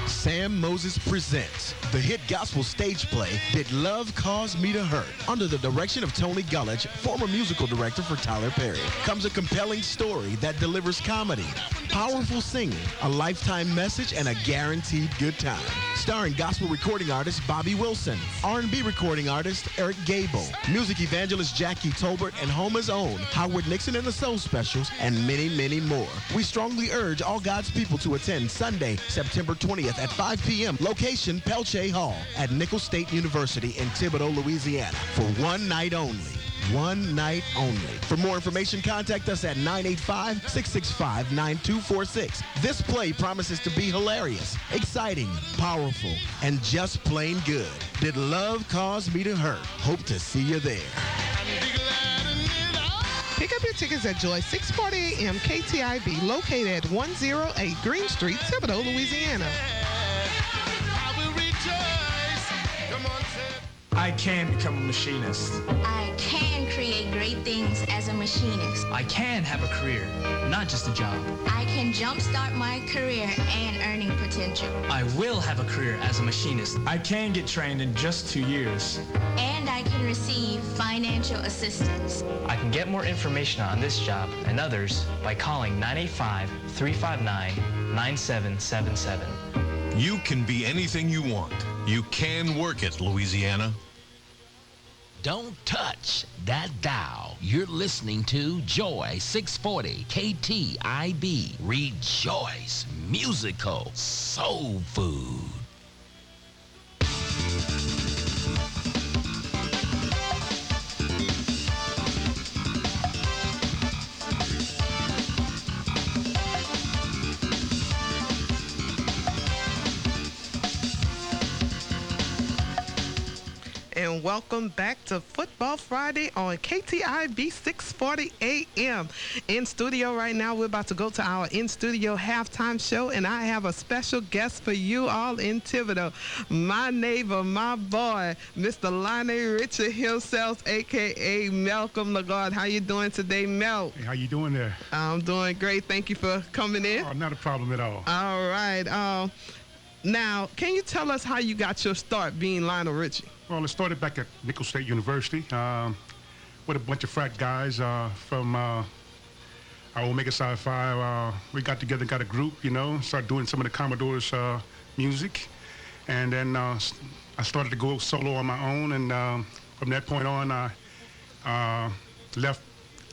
Sam Moses presents the hit gospel stage play, Did Love Cause Me to Hurt? Under the direction of Tony Gullich, former musical director for Tyler Perry, comes a compelling story that delivers comedy, powerful singing, a lifetime message, and a guaranteed good time. Starring gospel recording artist Bobby Wilson, R&B recording artist Eric Gable, music evangelist Jackie Tolbert, and Homer's own Howard Nixon and the Soul Specials, and many, many more. We strongly urge all God's people to attend Sunday, September 20th at 5 p.m. Location Pelche Hall at Nicholls State University in Thibodaux, Louisiana, for one night only. One night only. For more information, contact us at 985-665-9246. This play promises to be hilarious, exciting, powerful, and just plain good. Did Love Cause Me to Hurt? Hope to see you there. Pick up your tickets at Joy 640 AM KTIB, located at 108 Green Street, Thibodeau, Louisiana. I can become a machinist. I can create great things as a machinist. I can have a career, not just a job. I can jumpstart my career and earning potential. I will have a career as a machinist. I can get trained in just 2 years. And I can receive financial assistance. I can get more information on this job and others by calling 985-359-9777. You can be anything you want. You can work it, Louisiana. Don't touch that dial. You're listening to Joy 640 KTIB. Rejoice. Musical soul food. And welcome back to Football Friday on KTIB 640 AM. In studio right now, we're about to go to our in-studio halftime show, and I have a special guest for you all in Thibodeau. My neighbor, my boy, Mr. Lionel Richie himself, a.k.a. Malcolm Lagarde. How you doing today, Mel? Hey, how you doing there? I'm doing great. Thank you for coming in. Oh, not a problem at all. All right. Now, can you tell us how you got your start being Lionel Richie? Well, it started back at Nicholls State University with a bunch of frat guys from our Omega Psi Phi. We got together, got a group, you know, started doing some of the Commodores music. And then I started to go solo on my own. And from that point on, I left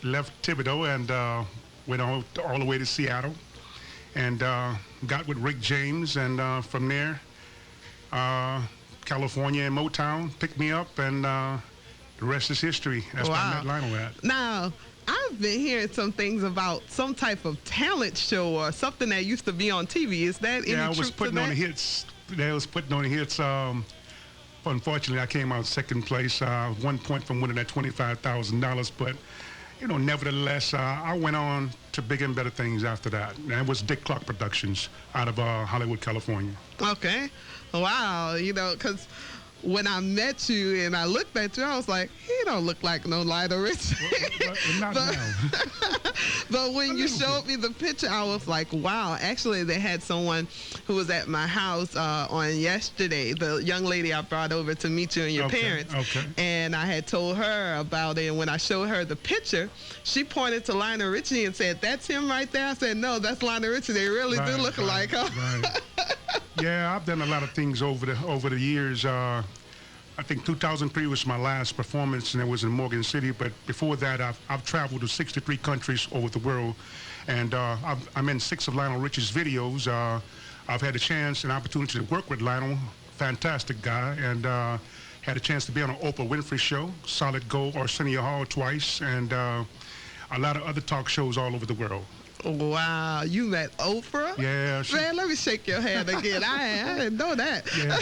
Thibodeau and went on all the way to Seattle. And got with Rick James, and from there, California and Motown picked me up, and the rest is history. That's where I met Lionel at. Now, I've been hearing some things about some type of talent show or something that used to be on TV. Is that any truth to that? Yeah, I was putting on the hits. Unfortunately, I came out second place, 1 point from winning that $25,000, but you know, nevertheless, I went on to bigger and better things after that. And it was Dick Clark Productions out of Hollywood, California. Okay. Wow. You know, because when I met you and I looked at you, I was like, he don't look like no Lionel Richie. Not now. But when you showed me the picture, I was like, wow. Actually, they had someone who was at my house on yesterday, the young lady I brought over to meet you and your parents. Okay. And I had told her about it. And when I showed her the picture, she pointed to Lionel Richie and said, that's him right there? I said, no, that's Lionel Richie. They really do look alike, huh? Right. Yeah, I've done a lot of things over the years. I think 2003 was my last performance, and it was in Morgan City. But before that, I've traveled to 63 countries over the world, and I'm in 6 of Lionel Richie's videos. I've had a chance and opportunity to work with Lionel, fantastic guy, and had a chance to be on an Oprah Winfrey show, Solid Gold, Arsenio Hall twice, and a lot of other talk shows all over the world. Wow, you met Oprah? Yeah. Man, let me shake your hand again. I didn't know that. Yeah,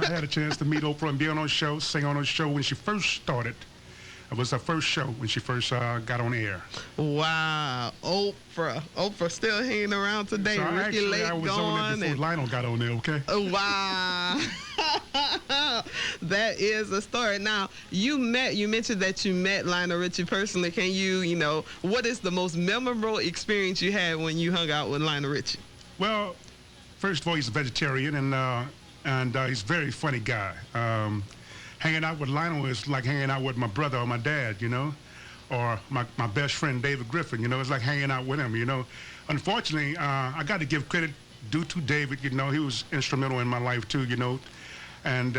I had a chance to meet Oprah and be on her show, sing on her show when she first started. It was her first show when she first got on air. Wow, Oprah. Oprah still hanging around today. So Ricky Lake I was on there before Lionel got on there, okay? Wow. That is a story. Now, you mentioned that you met Lionel Richie personally. Can you, what is the most memorable experience you had when you hung out with Lionel Richie? Well, first of all, he's a vegetarian, and he's a very funny guy. Hanging out with Lionel is like hanging out with my brother or my dad, or my best friend, David Griffin. It's like hanging out with him, Unfortunately, I got to give credit due to David. He was instrumental in my life, too, And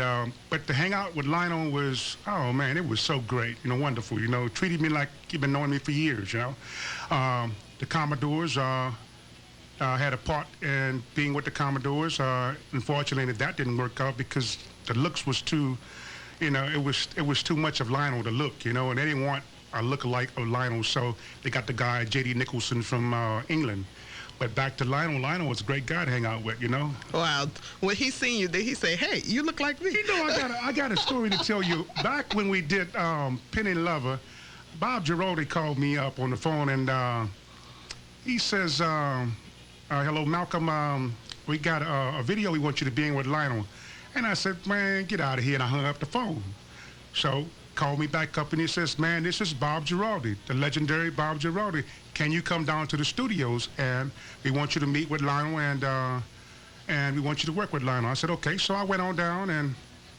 but to hang out with Lionel was, oh man, it was so great, wonderful. Treated me like he'd been knowing me for years. The Commodores had a part in being with the Commodores. Unfortunately, that didn't work out because the looks was too, it was too much of Lionel to look, and they didn't want a look-alike of Lionel, so they got the guy J.D. Nicholson from England. But back to Lionel. Lionel was a great guy to hang out with, Wow. When he seen you, did he say, hey, you look like me? I got a story to tell you. Back when we did Penny Lover, Bob Giraldi called me up on the phone, and he says, hello, Malcolm, we got a video we want you to be in with Lionel. And I said, man, get out of here, and I hung up the phone. So called me back up, and he says, man, this is Bob Giraldi, the legendary Bob Giraldi. Can you come down to the studios, and we want you to meet with Lionel, and we want you to work with Lionel. I said, okay. So I went on down, and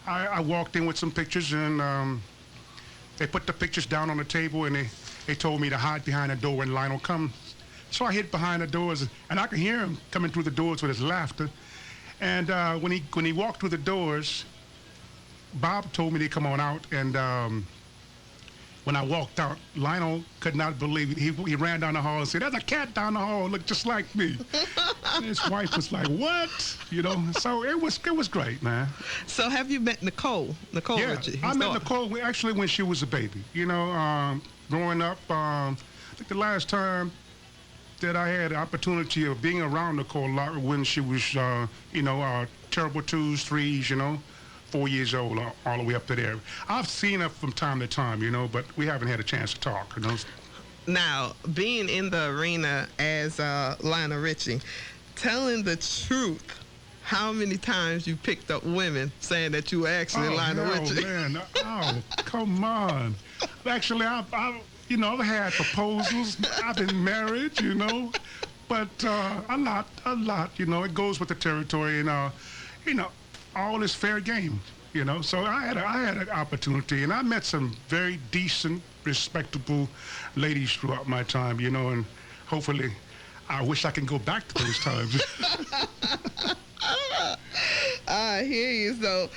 I walked in with some pictures, and they put the pictures down on the table, and they told me to hide behind the door when Lionel comes. So I hid behind the doors, and I could hear him coming through the doors with his laughter. And when he walked through the doors, Bob told me to come on out, and when I walked out, Lionel could not believe it. He ran down the hall and said, there's a cat down the hall, looked just like me. And his wife was like, what? You know, so it was great, man. So have you met Nicole Richie? I met Nicole actually when she was a baby. You know, growing up, I think the last time that I had the opportunity of being around Nicole a lot when she was, terrible 2s, 3s, 4 years old, all the way up to there. I've seen her from time to time, but we haven't had a chance to talk, Now, being in the arena as Lionel Richie, telling the truth, how many times you picked up women saying that you were actually Lionel Richie? Oh, man. Oh, come on. Actually, I've had proposals. I've been married, but a lot, it goes with the territory, and, all is fair game, So I had an opportunity, and I met some very decent, respectable ladies throughout my time, and hopefully I wish I can go back to those times. I hear you. So,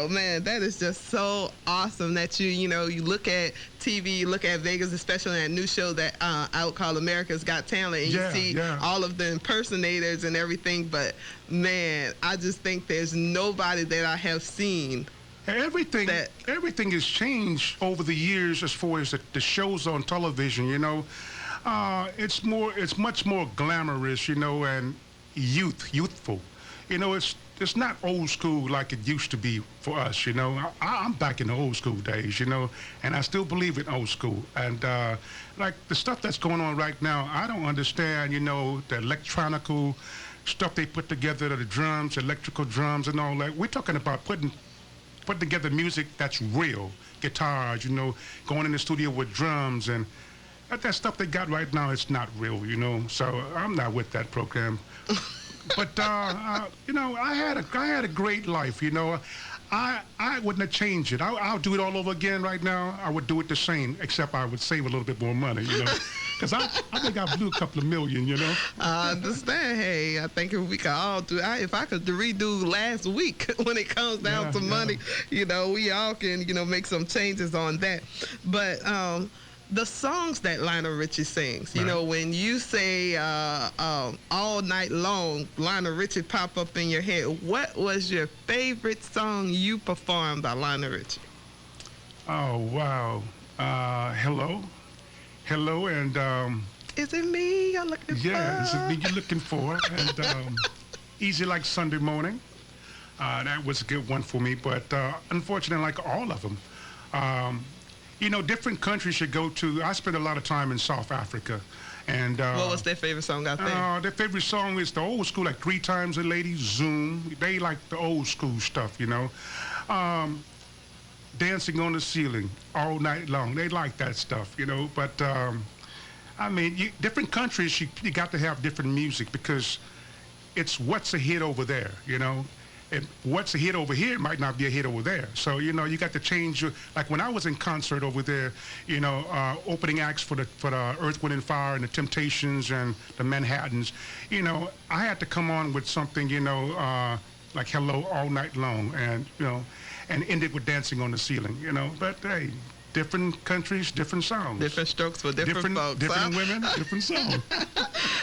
man, that is just so awesome that you look at TV, you look at Vegas, especially that new show that I would call America's Got Talent, and you see all of the impersonators and everything. But, man, I just think there's nobody that I have seen. Everything has changed over the years as far as the shows on television, It's much more glamorous, and youthful. It's not old school like it used to be for us, I'm back in the old school days, and I still believe in old school. And like the stuff that's going on right now, I don't understand, the electronical stuff they put together, the drums, electrical drums and all that. We're talking about putting together music that's real, guitars, going in the studio with drums, and that stuff they got right now, it's not real, So I'm not with that program. But I had a great life. I wouldn't have changed it. I'll do it all over again right now. I would do it the same, except I would save a little bit more money. Because I think I blew a couple of million. I understand. Hey, I think if we could all do, if I could redo last week when it comes down to money, we all can make some changes on that. But the songs that Lionel Richie sings, when you say all night long, Lionel Richie pop up in your head, what was your favorite song you performed by Lionel Richie? Oh, wow. Hello, and... Is it me you're looking for? Yeah, is it me you're looking for? And Easy Like Sunday Morning. That was a good one for me, but unfortunately, like all of them, different countries you go to. I spent a lot of time in South Africa. And what was their favorite song out there? Their favorite song is the old school, like 3 Times a Lady, Zoom. They like the old school stuff, Dancing on the Ceiling all night long. They like that stuff, But, different countries, you got to have different music because it's what's a hit over there, And what's a hit over here might not be a hit over there. So, you got to change like when I was in concert over there, opening acts for the Earth, Wind and Fire and the Temptations and the Manhattans, I had to come on with something, like Hello all night long and, and end it with Dancing on the Ceiling, But, hey, different countries, different songs. Different strokes for different folks. Different women, different songs.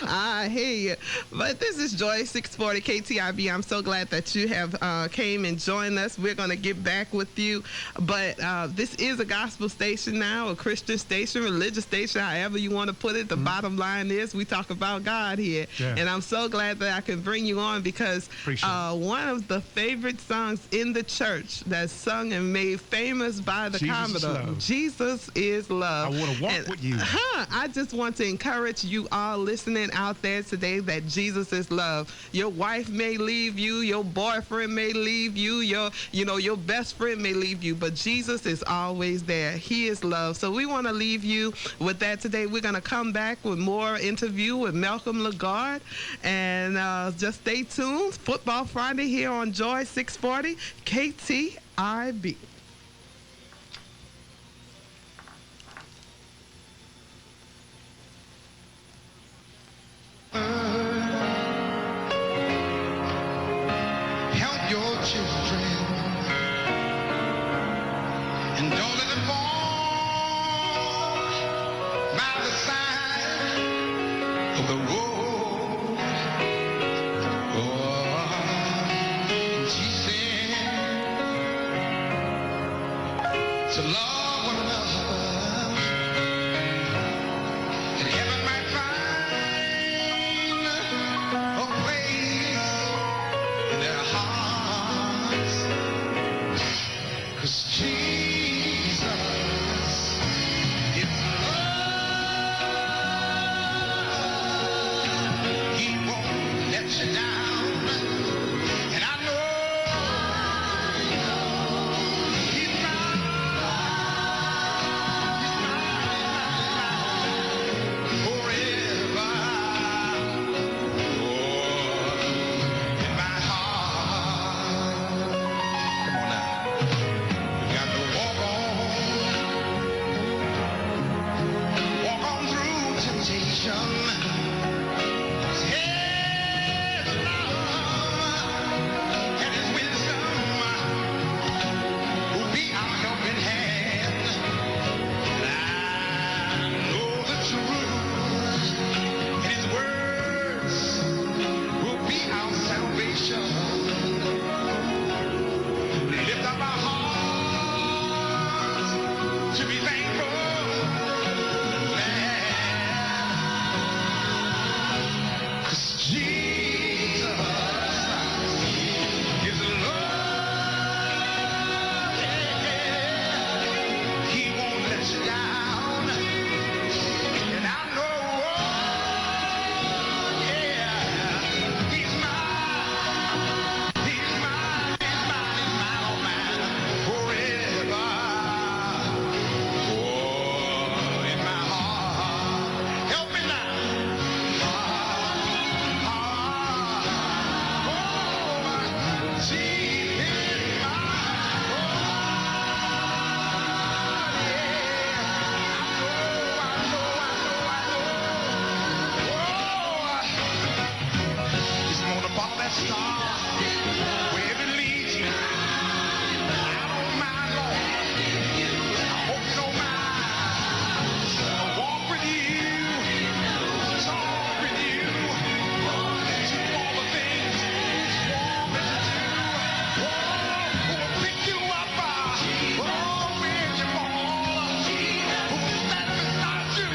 I hear you. But this is Joy 640 KTIB. I'm so glad that you have came and joined us. We're going to get back with you. But this is a gospel station now, a Christian station, religious station, however you want to put it. The bottom line is we talk about God here. Yeah. And I'm so glad that I can bring you on because one of the favorite songs in the church that's sung and made famous by the Commodore, Jesus is Love. I want to walk with you. I just want to encourage you all listening out there today that Jesus is love. Your wife may leave you, your boyfriend may leave you, your best friend may leave you, but Jesus is always there. He is love. So we want to leave you with that today. We're going to come back with more interview with Malcolm Lagarde, and just stay tuned. Football Friday here on Joy 640 KTIB. Help your children and don't let them fall by the side of the road. Oh, she said to love one another and heaven might find a place in their hearts, 'cause Jesus is love. He won't let you down, and I know He's mine. Forever. In my heart. Come on now. We got to walk on through temptation. His love and His wisdom will be our helping hand. And I know the truth, and His words will be our salvation. Lift up our hearts to be thankful. Cause Jesus is love. He won't let you down. And I know, He's mine. He's mine. He's mine, oh mine, forever. Oh, in my heart. Help me now. Just want to follow that star wherever it leads you. I don't mind, Lord. I hope you don't mind. I'll walk with you, talk with you, do all the things you want me to do. Who will pick you up when you fall? Who will stand beside you?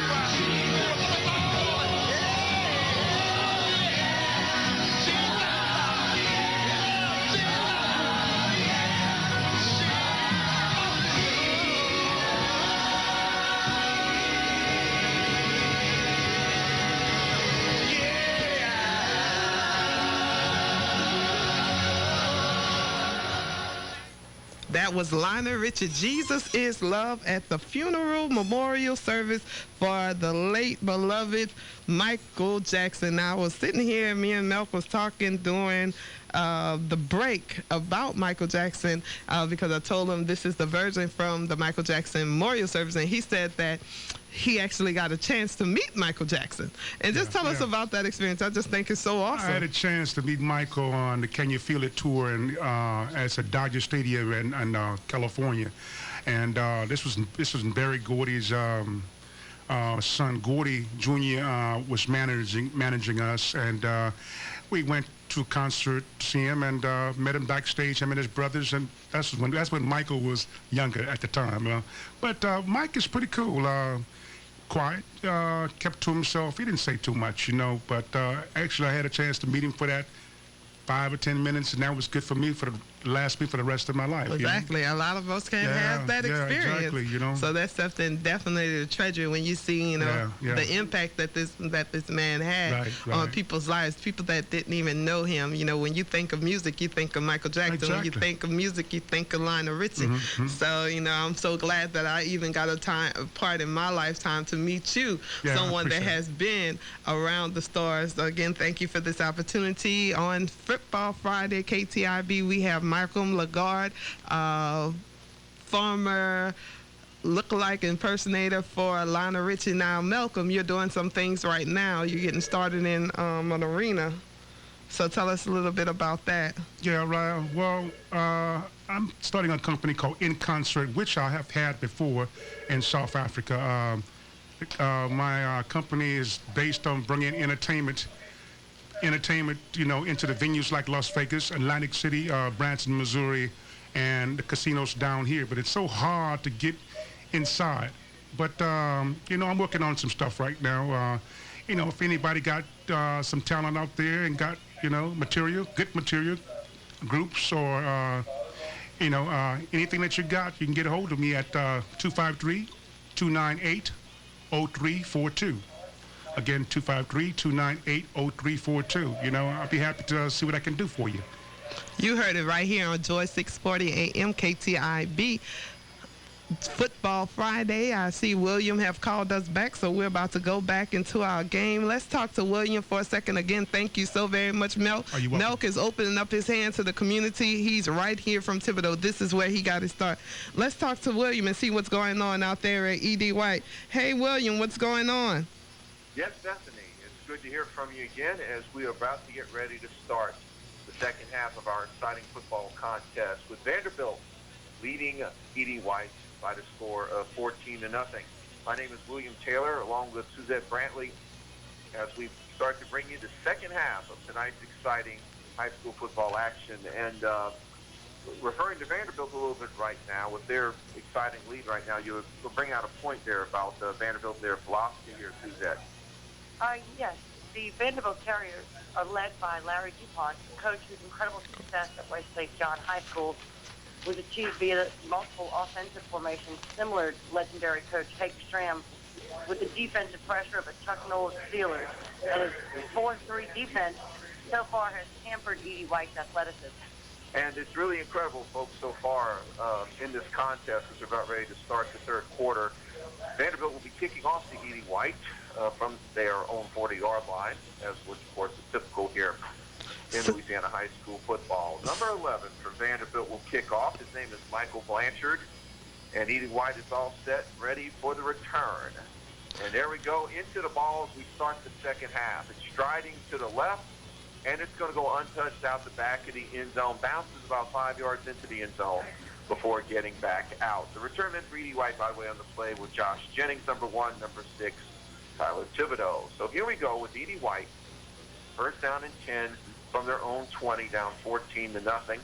That was Lionel Richie. Jesus is Love at the funeral memorial service for the late beloved Michael Jackson. Now, I was sitting here, me and Melk was talking during the break about Michael Jackson because I told him this is the version from the Michael Jackson memorial service, and he said that he actually got a chance to meet Michael Jackson. And just tell us about that experience. I just think it's so awesome. I had a chance to meet Michael on the Can You Feel It tour at Dodger Stadium in California. And this was in Barry Gordy's son Gordy Jr. Was managing us, and we went to a concert to see him, and met him backstage, him and his brothers, and that's when Michael was younger at the time. But Mike is pretty cool. Quiet, kept to himself. He didn't say too much, but actually I had a chance to meet him for that 5 or 10 minutes, and that was good for me last me for the rest of my life. Exactly. A lot of us can't have that experience. Exactly, So that's something definitely to treasure when you see, the impact that this man had on people's lives, people that didn't even know him. When you think of music, you think of Michael Jackson. Exactly. When you think of music, you think of Lionel Richie. Mm-hmm. So, I'm so glad that I even got a part in my lifetime to meet you, someone that has been around the stars. Again, thank you for this opportunity. On Football Friday, KTIB, we have Malcolm Lagarde, former lookalike impersonator for Lionel Richie. Now, Malcolm, you're doing some things right now. You're getting started in an arena. So tell us a little bit about that. Yeah, right. Well, I'm starting a company called In Concert, which I have had before in South Africa. My company is based on bringing entertainment, into the venues like Las Vegas, Atlantic City, Branson, Missouri, and the casinos down here. But it's so hard to get inside. But, I'm working on some stuff right now. If anybody got some talent out there and got, good material, groups or, anything that you got, you can get a hold of me at 253-298-0342. Again, 253-298-0342. I'll be happy to see what I can do for you. You heard it right here on Joy 640 AM KTIB. Football Friday. I see William have called us back, so we're about to go back into our game. Let's talk to William for a second. Again, thank you so very much, Melk. Melk is opening up his hand to the community. He's right here from Thibodaux. This is where he got his start. Let's talk to William and see what's going on out there at E.D. White. Hey, William, what's going on? Yes, Stephanie, it's good to hear from you again as we are about to get ready to start the second half of our exciting football contest with Vandebilt leading E.D. White by the score of 14-0. My name is William Taylor, along with Suzette Brantley, as we start to bring you the second half of tonight's exciting high school football action. And referring to Vanderbilt a little bit right now, with their exciting lead right now, you'll bring out a point there about Vanderbilt, their philosophy here, Suzette. Yes, the Vanderbilt Terriers are led by Larry DuPont, a coach whose incredible success at Westlake John High School was achieved via multiple offensive formations similar to legendary coach Hank Stram, with the defensive pressure of a Chuck Knowles Steelers. And his 4-3 defense so far has hampered E.D. White's athleticism. And it's really incredible, folks, so far in this contest as we're about ready to start the third quarter. Vanderbilt will be kicking off to E.D. White from their own 40-yard line, as which, of course, is typical here in Louisiana high school football. Number 11 for Vanderbilt will kick off. His name is Michael Blanchard, and E.D. White is all set, ready for the return. And there we go, into the ball as we start the second half. It's striding to the left, and it's going to go untouched out the back of the end zone. Bounces about 5 yards into the end zone before getting back out. The return man for E.D. White, by the way, on the play with Josh Jennings, number 1, number 6, Tyler Thibodaux. So here we go with E.D. White. First down and 10 from their own 20, down 14-0.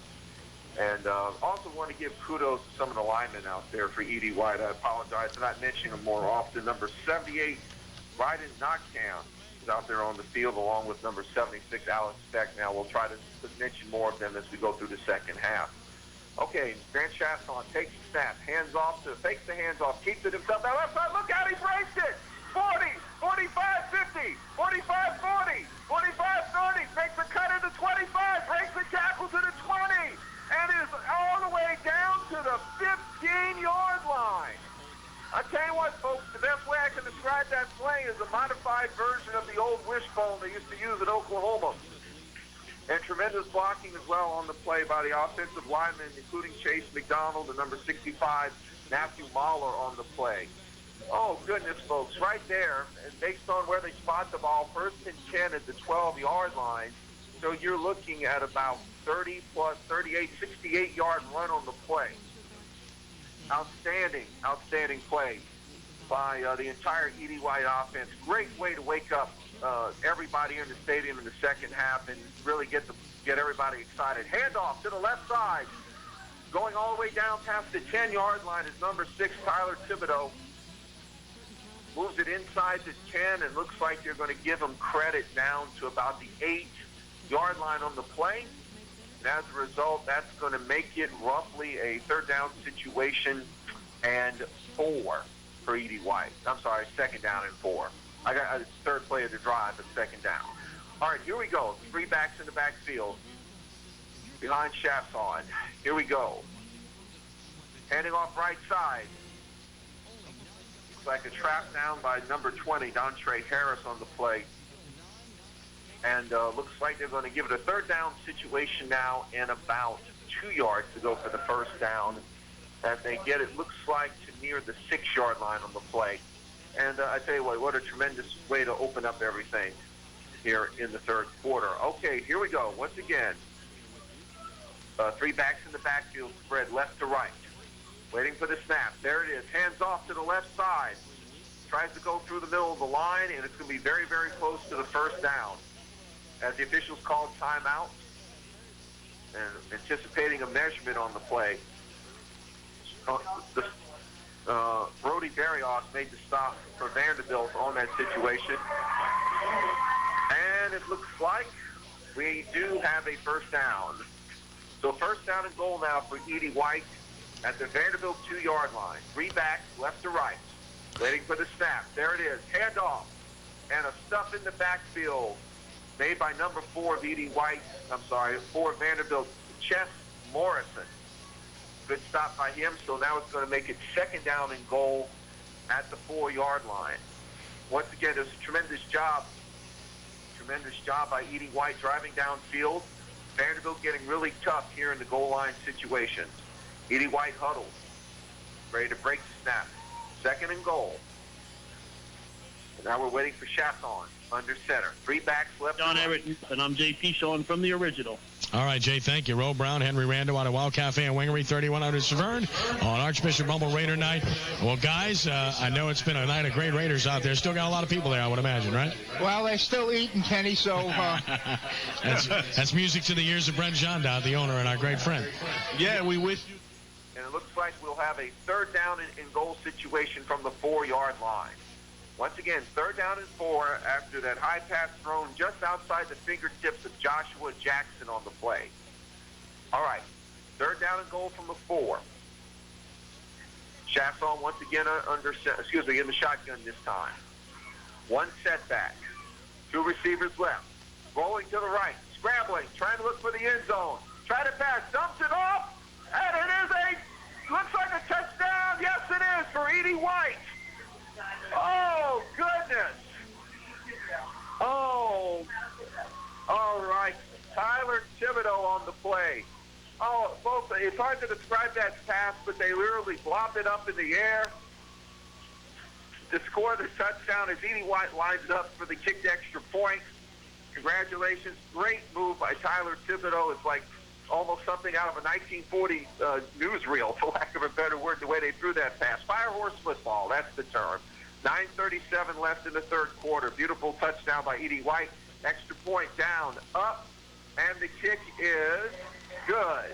And also want to give kudos to some of the linemen out there for E.D. White. I apologize for not mentioning them more often. Number 78, Ryden Knockdown, is out there on the field, along with number 76, Alex Beck. Now we'll try to mention more of them as we go through the second half. Okay, Grant Chasson takes the snap, hands off to, fakes the hands off, keeps it himself. Now left side, look out, he breaks it! 40, 45, 50, 45, 40, 45, 30, makes a cut into 25, breaks the tackle to the 20, and is all the way down to the 15-yard line. I tell you what, folks, the best way I can describe that play is a modified version of the old wishbone they used to use in Oklahoma. And tremendous blocking as well on the play by the offensive linemen, including Chase Mcdonald and number 65, Matthew Mahler on the play. Oh, goodness, folks, right there, and based on where they spot the ball, first and 10 at the 12-yard line. So you're looking at about 30 plus 38, 68-yard run on the play. Outstanding play by the entire Edie White offense. Great way to wake up everybody in the stadium in the second half and really get everybody excited. Handoff to the left side. Going all the way down past the 10-yard line is number 6, Tyler Thibodeau. Moves it inside the 10 and looks like they're going to give him credit down to about the 8-yard line on the play. And as a result, that's going to make it roughly a third down situation and 4 for Edie White. I'm sorry, second down and 4. I got a third play of the drive, but second down. All right, here we go. 3 backs in the backfield behind Chasson. Here we go. Handing off right side. Looks like a trap down by number 20, Dontre Harris on the play. And looks like they're going to give it a third down situation now and about 2 yards to go for the first down. As they get it, looks like to near the 6-yard line on the play. And I tell you what a tremendous way to open up everything here in the third quarter. Okay, here we go. Once again, 3 backs in the backfield spread left to right. Waiting for the snap. There it is. Hands off to the left side. Tries to go through the middle of the line, and it's going to be very, very close to the first down. As the officials called timeout and anticipating a measurement on the play. Brody Barrios made the stop for Vandebilt on that situation. And it looks like we do have a first down. So first down and goal now for Edie White at the Vanderbilt 2-yard line. 3 backs, left to right. Waiting for the snap. There it is. Handoff. And a stuff in the backfield made by number 4 of Edie White. For Vanderbilt, Chess Morrison. Good stop by him. So now it's going to make it second down and goal at the 4-yard line. Once again, it was a tremendous job by Edie White driving downfield. Vanderbilt getting really tough here in the goal line situation. Edie White huddles, ready to break the snap. Second and goal. And now we're waiting for Chasson under center. 3 backs left. John Everett, and I'm J.P. Sean from the original. All right, Jay, thank you. Roe Brown, Henry Rando out of Wild Cafe and Wingery, 3100 Severn on Archbishop Bumble Raider night. Well, guys, I know it's been a night of great Raiders out there. Still got a lot of people there, I would imagine, right? Well, they're still eating, Kenny, so... That's music to the ears of Brent Janda, the owner and our great friend. Yeah, we wish you... And it looks like we'll have a third down and goal situation from the 4-yard line. Once again, third down and 4 after that high pass thrown just outside the fingertips of Joshua Jackson on the play. All right, third down and goal from the 4. Chasson once again in the shotgun this time. 1 setback. 2 receivers left. Rolling to the right, scrambling, trying to look for the end zone. Try to pass, dumps it off, and it looks like a touchdown. Yes, it is for Edie White. Oh, goodness. Oh, all right. Tyler Thibodeau on the play. Oh, folks, it's hard to describe that pass, but they literally blopped it up in the air to score the touchdown as Edie White lines up for the kicked extra point. Congratulations. Great move by Tyler Thibodeau. It's like almost something out of a 1940 newsreel, for lack of a better word, the way they threw that pass. Firehorse football, that's the term. 9:37 left in the third quarter. Beautiful touchdown by Edie White. Extra point down, up, and the kick is good.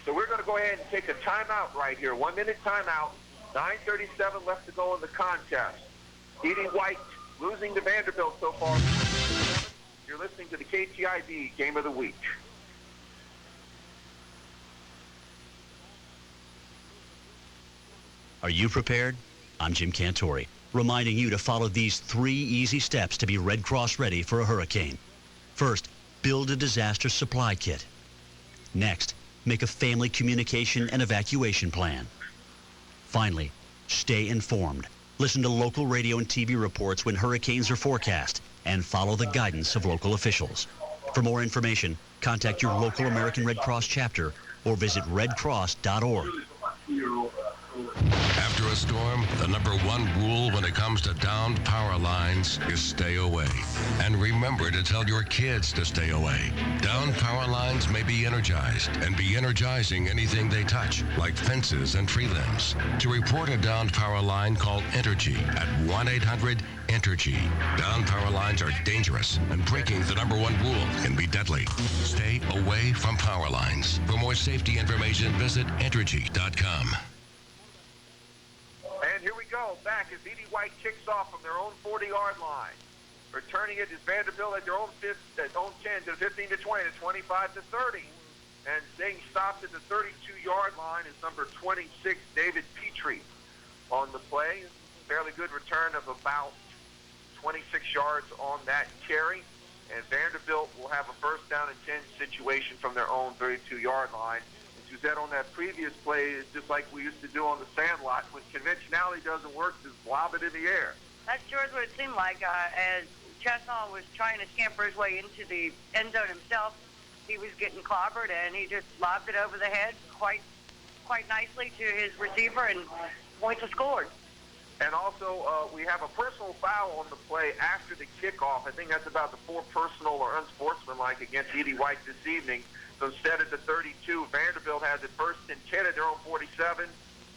So we're going to go ahead and take a timeout right here. 1-minute timeout. 9:37 left to go in the contest. Edie White losing to Vanderbilt so far. You're listening to the KTIB Game of the Week. Are you prepared? I'm Jim Cantori, reminding you to follow these 3 easy steps to be Red Cross ready for a hurricane. First, build a disaster supply kit. Next, make a family communication and evacuation plan. Finally, stay informed. Listen to local radio and TV reports when hurricanes are forecast and follow the guidance of local officials. For more information, contact your local American Red Cross chapter or visit redcross.org. After a storm, the number one rule when it comes to downed power lines is stay away. And remember to tell your kids to stay away. Downed power lines may be energized and be energizing anything they touch, like fences and tree limbs. To report a downed power line, call Entergy at 1-800-ENTERGY. Downed power lines are dangerous, and breaking the number one rule can be deadly. Stay away from power lines. For more safety information, visit Entergy.com. And here we go, back as Edie White kicks off from their own 40-yard line. Returning it is Vandebilt at their own 10 to 15 to 20 to 25 to 30. And staying stopped at the 32-yard line is number 26, David Petrie. On the play, fairly good return of about 26 yards on that carry. And Vanderbilt will have a first down and 10 situation from their own 32-yard line. And Suzette, on that previous play, is just like we used to do on the sandlot. When conventionality doesn't work, just lob it in the air. That sure is what it seemed like. As Chesson was trying to scamper his way into the end zone himself, he was getting clobbered, and he just lobbed it over the head quite nicely to his receiver, and points were scored. And also, we have a personal foul on the play after the kickoff. I think that's about the fourth personal or unsportsmanlike against Edie White this evening. So instead of the 32, Vanderbilt has it first and 10 at their own 47.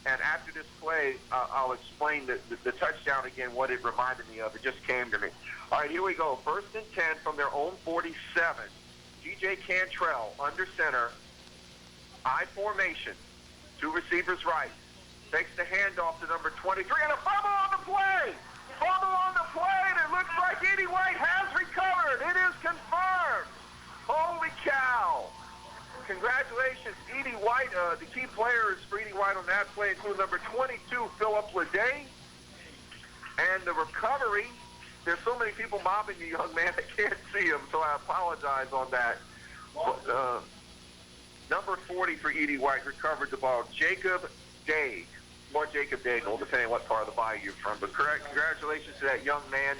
And after this play, I'll explain the touchdown again, what it reminded me of. It just came to me. All right, here we go. First and 10 from their own 47. T.J. Cantrell under center. I formation. Two receivers right. Takes the handoff to number 23, and a fumble on the play! Fumble on the play, and it looks like Edie White has recovered. It is confirmed. Holy cow. Congratulations, Edie White. The key players for Edie White on that play include number 22, Philip Leday. And the recovery, there's so many people mobbing you, young man, I can't see him, so I apologize on that. Number 40 for Edie White recovered the ball, Jacob Daig. Or Jacob Daigle, depending on what part of the bayou you're from. But congratulations to that young man,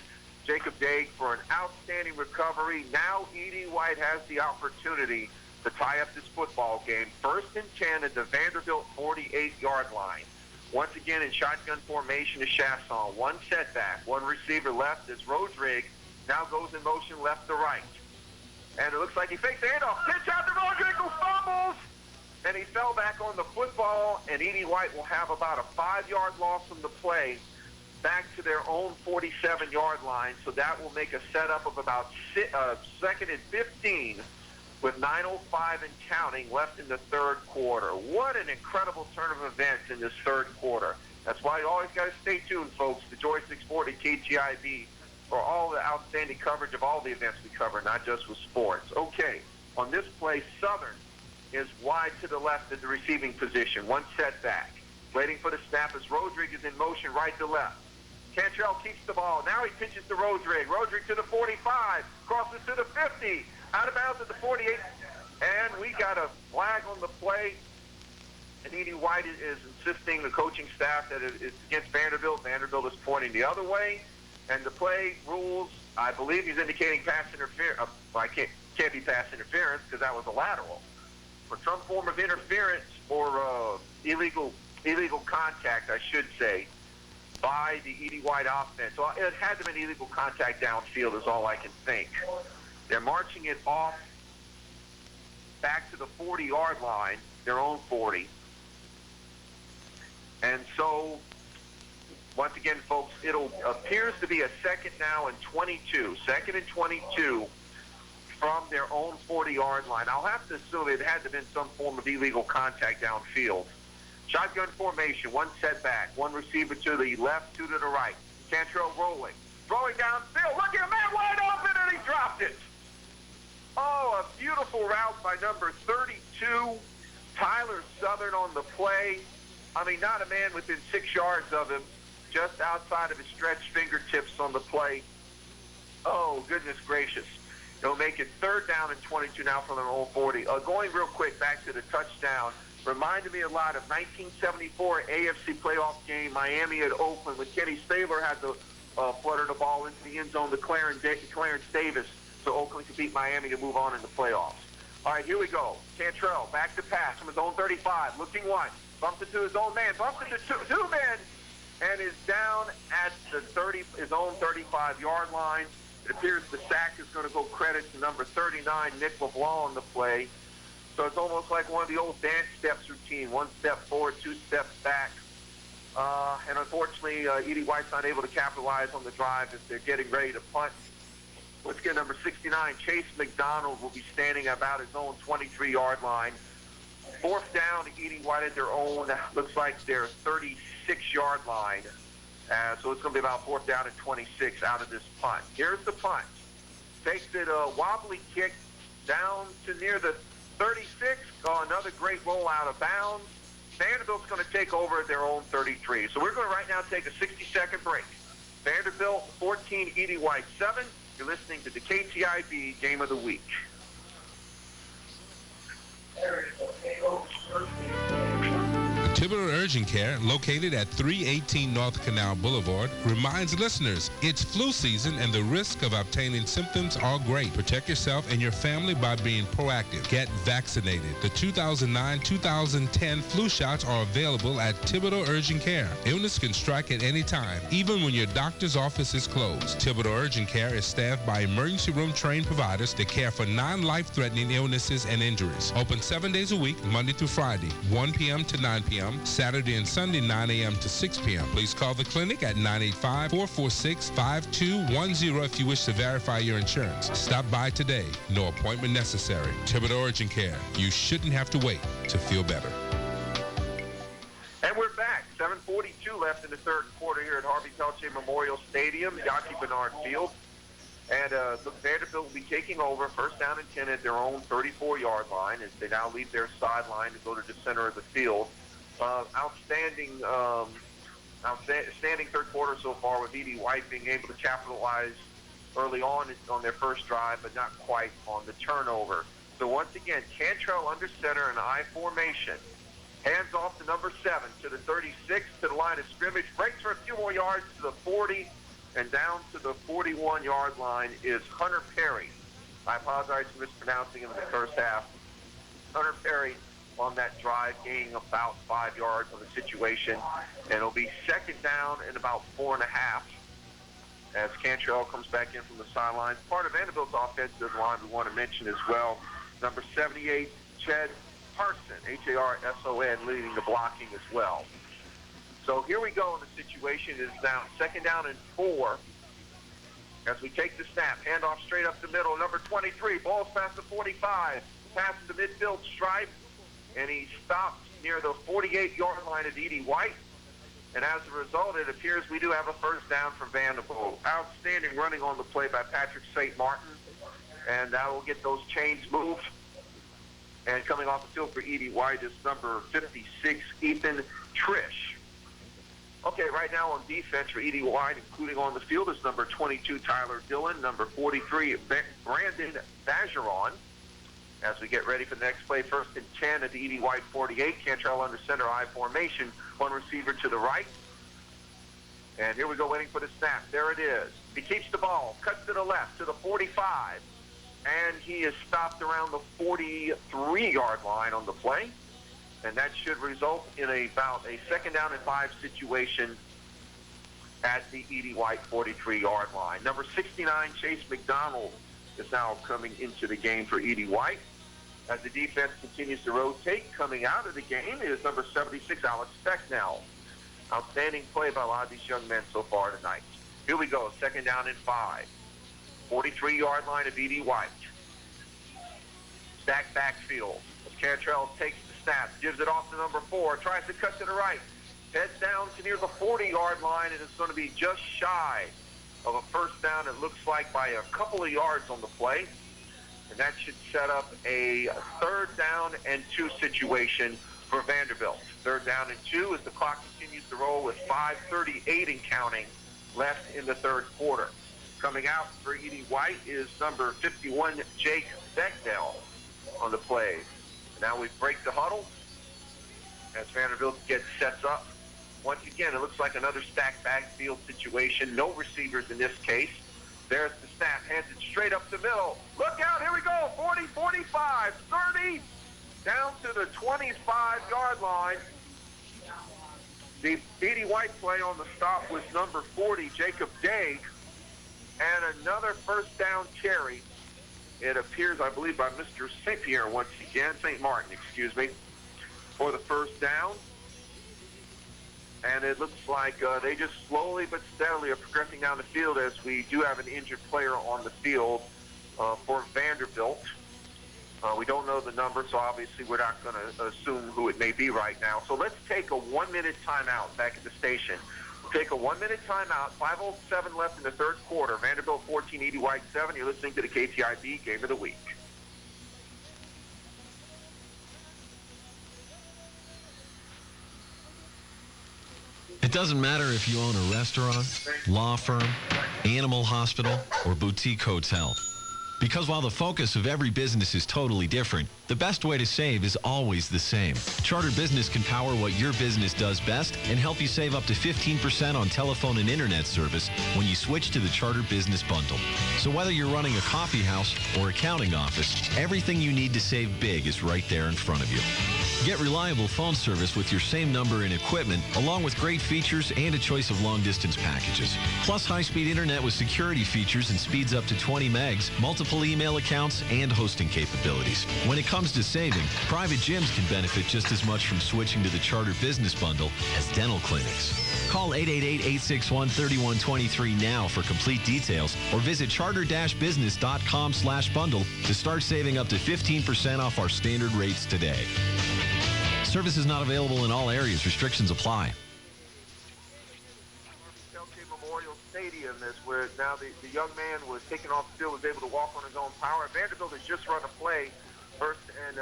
Jacob Daig, for an outstanding recovery. Now Edie White has the opportunity to tie up this football game. First and 10 at the Vanderbilt 48-yard line. Once again in shotgun formation to Chasson. One setback, one receiver left as Rodrigue now goes in motion left to right. And it looks like he fakes the handoff. Pitch out to Rodrigue, who fumbles! And he fell back on the football, and Edie White will have about a 5-yard loss from the play back to their own 47-yard line. So that will make a setup of about second and 15 with 9:05 and counting left in the third quarter. What an incredible turn of events in this third quarter. That's why you always got to stay tuned, folks, to Joy 640 KTIB for all the outstanding coverage of all the events we cover, not just with sports. Okay, on this play, Southern is wide to the left at the receiving position. One setback. Waiting for the snap as Rodrigue is in motion right to left. Cantrell keeps the ball. Now he pitches to Rodrigue. Rodrigue to the 45. Crosses to the 50. Out of bounds at the 48. And we got a flag on the play. And Edie White is insisting, the coaching staff, that it's against Vanderbilt. Vanderbilt is pointing the other way. And the play rules, I believe he's indicating pass interference. Well, can't be pass interference because that was a lateral. For some form of interference or illegal contact, I should say, by the Edie White offense. So it had to have been illegal contact downfield is all I can think. They're marching it off back to the 40-yard line, their own 40. And so, once again, folks, it appears to be a second now and 22. Second and 22. From their own 40-yard line. I'll have to assume it had to have been some form of illegal contact downfield. Shotgun formation, one setback, one receiver to the left, two to the right. Cantrell rolling. Throwing downfield. Look at him, man, wide open, and he dropped it. Oh, a beautiful route by number 32, Tyler Southern on the play. I mean, not a man within 6 yards of him, just outside of his stretched fingertips on the play. Oh, goodness gracious. They'll make it third down and 22 now from their own 40. Going real quick back to the touchdown, reminded me a lot of 1974 AFC playoff game, Miami at Oakland, when Kenny Stabler had to flutter the ball into the end zone to Clarence Davis, so Oakland could beat Miami to move on in the playoffs. All right, here we go. Cantrell back to pass from his own 35, looking one. Bumps it to his own man. Bumps it to two men. and is down at the his own 35-yard line. It appears the sack is going to go credit to number 39, Nick LeBlanc, on the play. So it's almost like one of the old dance steps routine, 1 step forward, 2 steps back. And unfortunately, Edie White's not able to capitalize on the drive as they're getting ready to punt. Let's get number 69, Chase Mcdonald, will be standing about his own 23-yard line. 4th down, Edie White at their own, looks like their 36-yard line. So it's going to be about 4th down and 26 out of this punt. Here's the punt. Takes it a wobbly kick down to near the 36. Another great roll out of bounds. Vanderbilt's going to take over at their own 33. So we're going to right now take a 60-second break. Vanderbilt 14, Edie White 7. You're listening to the KTIB Game of the Week. Thibodeau Urgent Care, located at 318 North Canal Boulevard, reminds listeners it's flu season and the risk of obtaining symptoms are great. Protect yourself and your family by being proactive. Get vaccinated. The 2009-2010 flu shots are available at Thibodeau Urgent Care. Illness can strike at any time, even when your doctor's office is closed. Thibodeau Urgent Care is staffed by emergency room trained providers that care for non-life-threatening illnesses and injuries. Open 7 days a week, Monday through Friday, 1 p.m. to 9 p.m., Saturday and Sunday, 9 a.m. to 6 p.m. Please call the clinic at 985-446-5210 if you wish to verify your insurance. Stop by today. No appointment necessary. Thibodeau Urgent Care. You shouldn't have to wait to feel better. And we're back. 7:42 left in the third quarter here at Harvey Pelche Memorial Stadium, Yaki Bernard Field. And Vanderbilt will be taking over 1st down and 10 at their own 34-yard line as they now leave their sideline to go to the center of the field. Outstanding third quarter so far, with Edie White being able to capitalize early on their first drive, but not quite on the turnover. So once again, Cantrell under center in I formation. Hands off to number 7 to the 36 to the line of scrimmage. Breaks for a few more yards to the 40, and down to the 41-yard line is Hunter Perry. I apologize for mispronouncing him in the first half. Hunter Perry on that drive, gaining about 5 yards on the situation. And it'll be 2nd down and about 4.5 as Cantrell comes back in from the sidelines. Part of Vanderbilt's offensive line we want to mention as well. Number 78, Ched Harson, Harson, leading the blocking as well. So here we go in the situation. It is now 2nd down and 4. As we take the snap, handoff straight up the middle. Number 23, balls past the 45. Past the midfield stripe. And he stopped near the 48-yard line of Edie White. And as a result, it appears we do have a 1st down for Vanderbilt. Outstanding running on the play by Patrick St. Martin. And that will get those chains moved. And coming off the field for Edie White is number 56, Ethan Trish. Okay, right now on defense for Edie White, including on the field, is number 22, Tyler Dillon, number 43, Brandon Bajeron. As we get ready for the next play, 1st and 10 at the Edie White 48. Cantrell under center I formation. One receiver to the right. And here we go, waiting for the snap. There it is. He keeps the ball, cuts to the left to the 45. And he is stopped around the 43-yard line on the play. And that should result in about a 2nd down and 5 situation at the Edie White 43-yard line. Number 69, Chase Mcdonald, is now coming into the game for Edie White. As the defense continues to rotate, coming out of the game is number 76, Alex Becknell. Outstanding play by a lot of these young men so far tonight. Here we go, 2nd down and 5. 43-yard line of Edie White. Stack backfield. As Cantrell takes the snap, gives it off to number 4, tries to cut to the right. Heads down to near the 40-yard line, and it's going to be just shy of a 1st down, it looks like, by a couple of yards on the play. And that should set up a 3rd down and 2 situation for Vanderbilt. 3rd down and 2 as the clock continues to roll with 5:38 and counting left in the third quarter. Coming out for Edie White is number 51, Jake Becknell, on the play. Now we break the huddle as Vanderbilt gets sets up. Once again, it looks like another stacked backfield situation. No receivers in this case. There's the snap. Hands it straight up the middle. Look out. Here we go. 40, 45, 30. Down to the 25-yard line The Edie White play on the stop was number 40, Jacob Day, and another first down carry. It appears, I believe, by Mr. St. Pierre once again, St. Martin, excuse me, for the first down. And it looks like they just slowly but steadily are progressing down the field as we do have an injured player on the field for Vanderbilt. We don't know the number, so obviously we're not going to assume who it may be right now. So let's take a 1-minute timeout back at the station. We'll take a 1-minute timeout. 5:07 left in the third quarter. Vanderbilt 14, Edie White 7. You're listening to the KTIB Game of the Week. It doesn't matter if you own a restaurant, law firm, animal hospital, or boutique hotel. Because while the focus of every business is totally different, the best way to save is always the same. Charter Business can power what your business does best and help you save up to 15% on telephone and internet service when you switch to the Charter Business Bundle. So whether you're running a coffee house or accounting office, everything you need to save big is right there in front of you. Get reliable phone service with your same number and equipment, along with great features and a choice of long-distance packages. Plus high-speed internet with security features and speeds up to 20 megs, multiple email accounts, and hosting capabilities. When it comes to saving, private gyms can benefit just as much from switching to the Charter Business Bundle as dental clinics. Call 888-861-3123 now for complete details, or visit charter-business.com/bundle to start saving up to 15% off our standard rates today. Service is not available in all areas. Restrictions apply. Memorial Stadium is where now the young man was taken off the field, was able to walk on his own power. Vanderbilt has just run a play first, and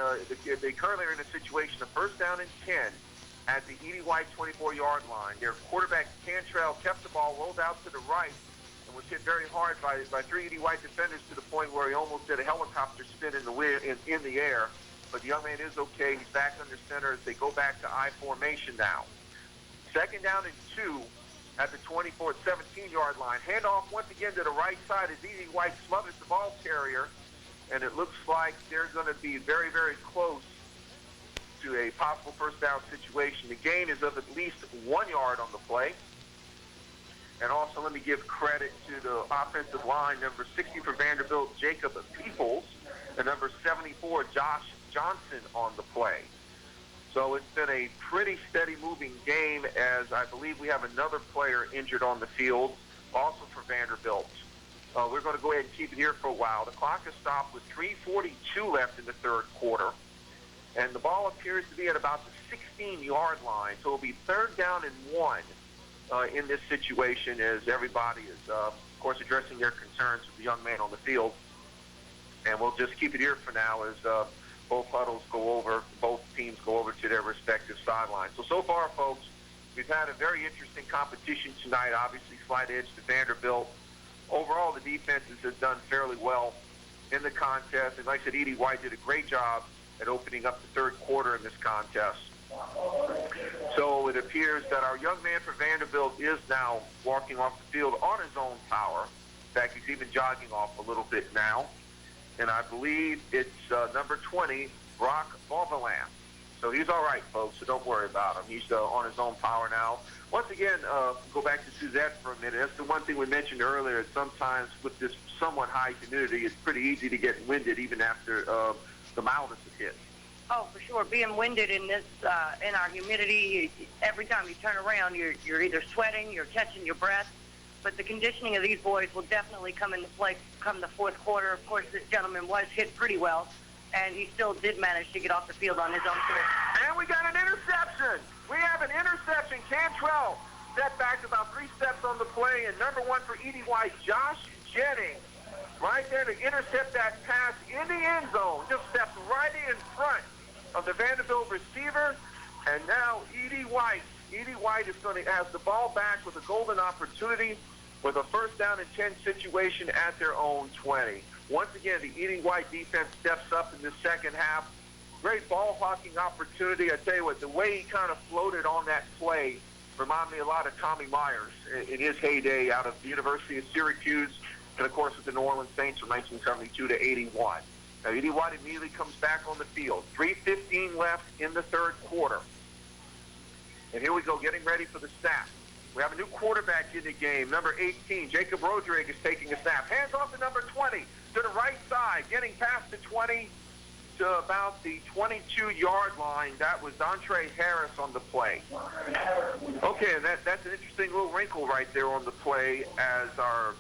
they currently are in a situation of first down and 10 at the Edie White 24-yard line. Their quarterback Cantrell kept the ball, rolled out to the right, and was hit very hard by 3 Edie White defenders to the point where he almost did a helicopter spin in the air. But the young man is okay. He's back under center as they go back to I formation now. Second down and 2 at the 17-yard line. Handoff once again to the right side as Edie White smothers the ball carrier, and it looks like they're going to be very, very close to a possible first down situation. The gain is of at least 1 yard on the play. And also let me give credit to the offensive line, number 60 for Vanderbilt, Jacob Peoples, and number 74, Josh Johnson on the play. So it's been a pretty steady moving game, as I believe we have another player injured on the field, also for Vanderbilt. We're going to go ahead and keep it here for a while. The clock is stopped with 3:42 left in the third quarter, and the ball appears to be at about the 16-yard line. So it'll be third down and 1 in this situation, as everybody is, of course, addressing their concerns with the young man on the field. And we'll just keep it here for now as both teams go over to their respective sidelines. So far, folks, we've had a very interesting competition tonight. Obviously, slight edge to Vanderbilt. Overall, the defenses have done fairly well in the contest. And like I said, Edie White did a great job at opening up the third quarter in this contest. So it appears that our young man for Vanderbilt is now walking off the field on his own power. In fact, he's even jogging off a little bit now. And I believe it's number 20, Brock Vauvelant. So he's all right, folks, so don't worry about him. He's on his own power now. Once again, go back to Suzette for a minute. That's the one thing we mentioned earlier. Sometimes with this somewhat high humidity, it's pretty easy to get winded even after the mildest of hits. Oh, for sure. Being winded in this, in our humidity, every time you turn around, you're either sweating, you're catching your breath. But the conditioning of these boys will definitely come into play come the fourth quarter. Of course, this gentleman was hit pretty well, and he still did manage to get off the field on his own foot. And we got an interception. We have an interception. Cantrell stepped back about 3 steps on the play, and number 1 for Edie White, Josh Jennings, right there to intercept that pass in the end zone. Just stepped right in front of the Vanderbilt receiver, and now Edie White is going to have the ball back with a golden opportunity with a first down and 10 situation at their own 20. Once again, the Edie White defense steps up in the second half. Great ball hawking opportunity. I tell you what, the way he kind of floated on that play reminded me a lot of Tommy Myers in his heyday out of the University of Syracuse, and of course with the New Orleans Saints from 1972 to 81. Now, Edie White immediately comes back on the field. 3:15 left in the third quarter. And here we go, getting ready for the snap. We have a new quarterback in the game, number 18, Jacob Rodriguez taking a snap. Hands off to number 20 to the right side, getting past the 20 to about the 22-yard line. That was Dontre Harris on the play. Okay, and that's an interesting little wrinkle right there on the play as our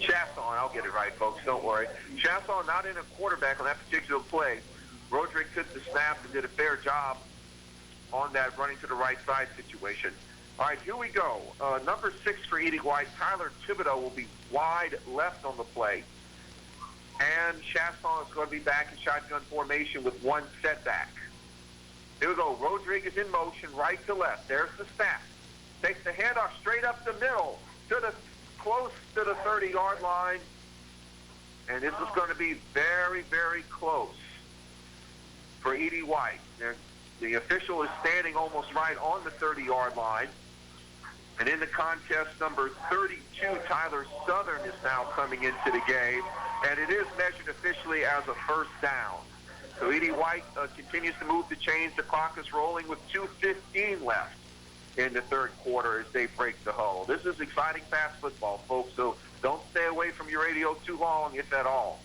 Chasson, I'll get it right, folks, don't worry. Chasson not in a quarterback on that particular play. Rodriguez took the snap and did a fair job on that running to the right side situation. All right, here we go. Number 6 for Edie White, Tyler Thibodeau will be wide left on the play. And Chasson is going to be back in shotgun formation with one setback. Here we go. Rodriguez in motion, right to left. There's the snap. Takes the handoff straight up the middle to the close to the 30-yard line. And this is going to be very, very close for Edie White. The official is standing almost right on the 30-yard line. And in the contest, number 32, Tyler Southern, is now coming into the game. And it is measured officially as a first down. So Edie White continues to move the chains. The clock is rolling with 2:15 left in the third quarter as they break the huddle. This is exciting fast football, folks, so don't stay away from your radio too long, if at all.